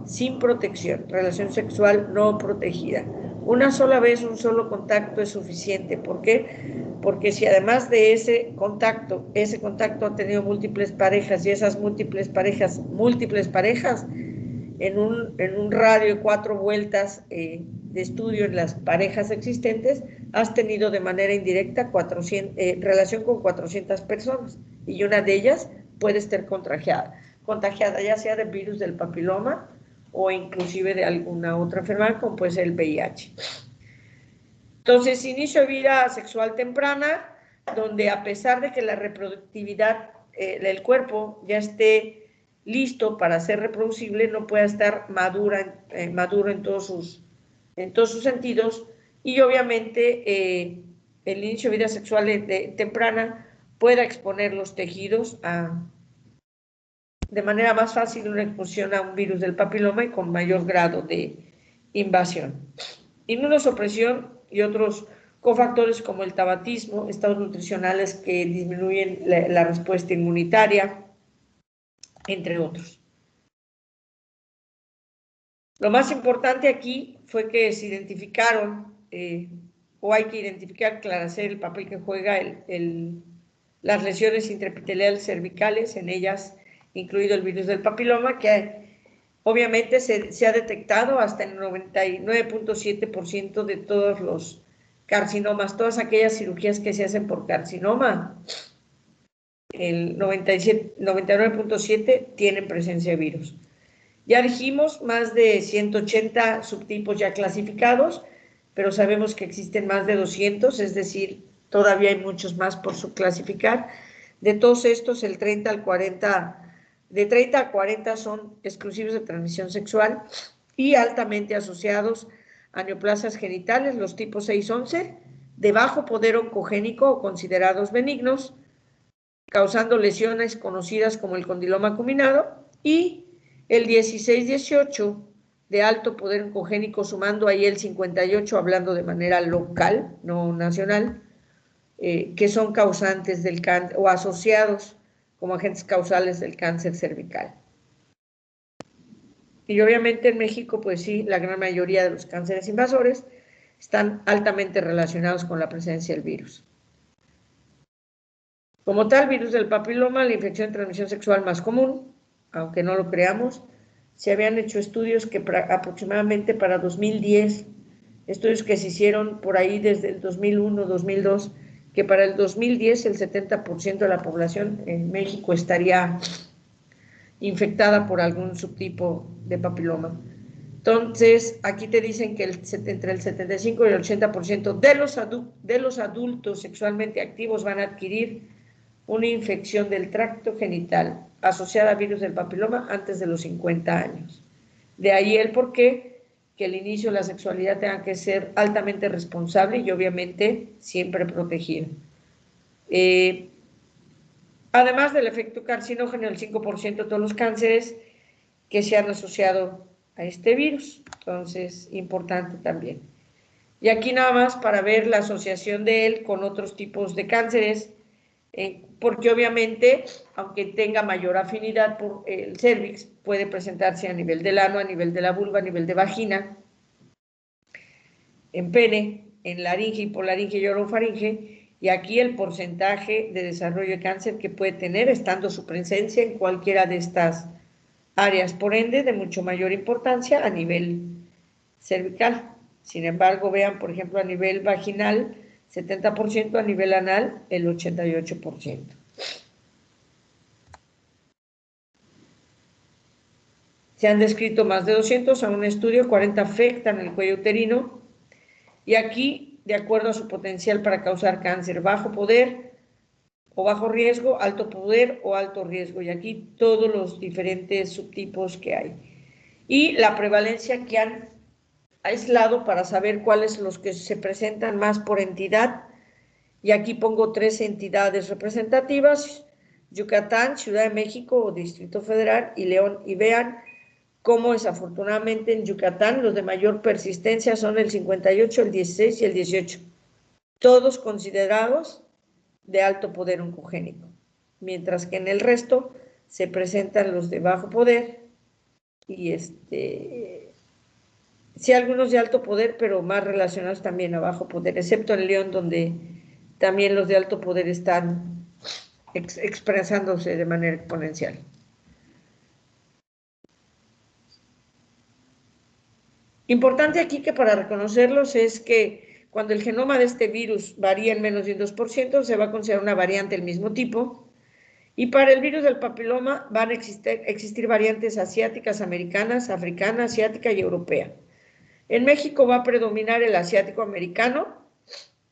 sin protección, relación sexual no protegida. Una sola vez, un solo contacto es suficiente. ¿Por qué? Porque si además de ese contacto ha tenido múltiples parejas, y esas múltiples parejas, en un radio de 4 vueltas de estudio en las parejas existentes, has tenido de manera indirecta relación con 400 personas, y una de ellas puede estar contagiada, ya sea del virus del papiloma o inclusive de alguna otra enfermedad, como puede ser el VIH. Entonces, inicio de vida sexual temprana, donde a pesar de que la reproductividad, el cuerpo ya esté listo para ser reproducible, no pueda estar maduro en todos sus sentidos, y obviamente el inicio de vida sexual temprana pueda exponer los tejidos de manera más fácil una exposición a un virus del papiloma y con mayor grado de invasión. Inmunosupresión y otros cofactores como el tabaquismo, estados nutricionales que disminuyen la respuesta inmunitaria, entre otros. Lo más importante aquí fue que se identificaron, o hay que identificar, clarecer el papel que juega las lesiones intraepiteliales cervicales, en ellas incluido el virus del papiloma, que obviamente se ha detectado hasta el 99.7% de todos los carcinomas, todas aquellas cirugías que se hacen por carcinoma, el 99.7% tienen presencia de virus. Ya dijimos, más de 180 subtipos ya clasificados, pero sabemos que existen más de 200, es decir, todavía hay muchos más por subclasificar. De todos estos, de 30 a 40 son exclusivos de transmisión sexual y altamente asociados a neoplasias genitales, los tipos 6-11, de bajo poder oncogénico o considerados benignos, causando lesiones conocidas como el condiloma acuminado, y el 16-18 de alto poder oncogénico, sumando ahí el 58, hablando de manera local, no nacional, que son causantes del cáncer o asociados como agentes causales del cáncer cervical. Y obviamente en México, pues sí, la gran mayoría de los cánceres invasores están altamente relacionados con la presencia del virus. Como tal, virus del papiloma, la infección de transmisión sexual más común, aunque no lo creamos, se habían hecho estudios que aproximadamente para 2010, estudios que se hicieron por ahí desde el 2001, 2002, que para el 2010 el 70% de la población en México estaría infectada por algún subtipo de papiloma. Entonces, aquí te dicen que entre el 75 y el 80% de los adultos sexualmente activos van a adquirir una infección del tracto genital asociada a virus del papiloma antes de los 50 años. De ahí el porqué que el inicio de la sexualidad tenga que ser altamente responsable y obviamente siempre protegido. Además del efecto carcinógeno, el 5% de todos los cánceres que se han asociado a este virus. Entonces, importante también. Y aquí nada más para ver la asociación de él con otros tipos de cánceres, porque obviamente, aunque tenga mayor afinidad por el cervix, puede presentarse a nivel del ano, a nivel de la vulva, a nivel de vagina, en pene, en laringe, hipolaringe y orofaringe, y aquí el porcentaje de desarrollo de cáncer que puede tener, estando su presencia en cualquiera de estas áreas, por ende, de mucho mayor importancia a nivel cervical. Sin embargo, vean, por ejemplo, a nivel vaginal, 70%, a nivel anal, el 88%. Se han descrito más de 200, a un estudio, 40 afectan el cuello uterino, y aquí, de acuerdo a su potencial para causar cáncer, bajo poder o bajo riesgo, alto poder o alto riesgo, y aquí todos los diferentes subtipos que hay. Y la prevalencia que han aislado para saber cuáles los que se presentan más por entidad, y aquí pongo 3 entidades representativas: Yucatán, Ciudad de México o Distrito Federal y León, y vean cómo desafortunadamente en Yucatán los de mayor persistencia son el 58, el 16 y el 18, todos considerados de alto poder oncogénico, mientras que en el resto se presentan los de bajo poder y sí, algunos de alto poder, pero más relacionados también a bajo poder, excepto en León, donde también los de alto poder están expresándose de manera exponencial. Importante aquí que para reconocerlos es que cuando el genoma de este virus varía en menos de un 2%, se va a considerar una variante del mismo tipo, y para el virus del papiloma van a existir variantes asiáticas, americanas, africana, asiática y europea. En México va a predominar el asiático americano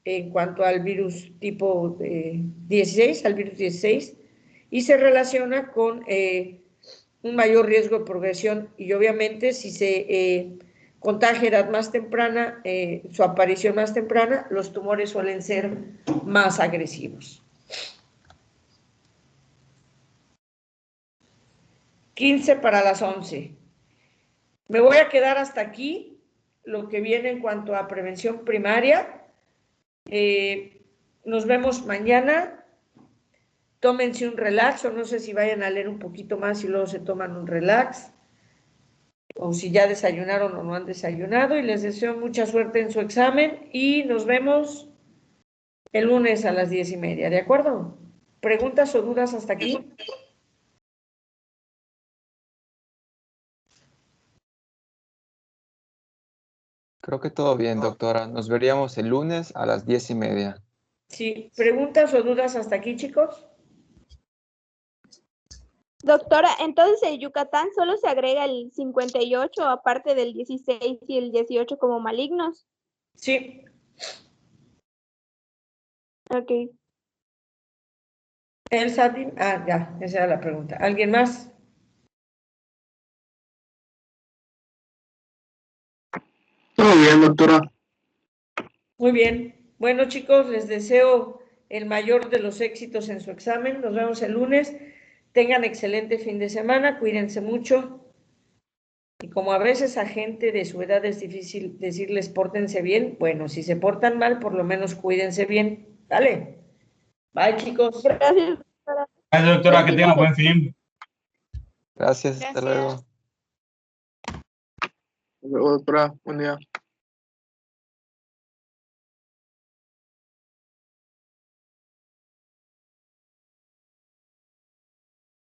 en cuanto al virus tipo 16, al virus 16, y se relaciona con un mayor riesgo de progresión, y obviamente si se contagia a edad más temprana, su aparición más temprana, los tumores suelen ser más agresivos. 15 para las 11. Me voy a quedar hasta aquí, lo que viene en cuanto a prevención primaria. Nos vemos mañana. Tómense un relax, o no sé si vayan a leer un poquito más y luego se toman un relax, o si ya desayunaron o no han desayunado, y les deseo mucha suerte en su examen y nos vemos el lunes a las 10:30, ¿de acuerdo? ¿Preguntas o dudas hasta aquí? Creo que todo bien, doctora. Nos veríamos el lunes a las 10:30. Sí, ¿preguntas o dudas hasta aquí, chicos? Doctora, entonces en Yucatán solo se agrega el 58 aparte del 16 y el 18 como malignos. Sí. Ok. El SATIM, ya, esa era la pregunta. ¿Alguien más? Todo bien, doctora. Muy bien. Bueno, chicos, les deseo el mayor de los éxitos en su examen. Nos vemos el lunes. Tengan excelente fin de semana, cuídense mucho. Y como a veces a gente de su edad es difícil decirles pórtense bien, bueno, si se portan mal, por lo menos cuídense bien. Dale. Bye, chicos. Gracias, doctora. Gracias, doctora, que tenga buen fin. Gracias, hasta Gracias. luego. Hasta luego, doctora. Buen día.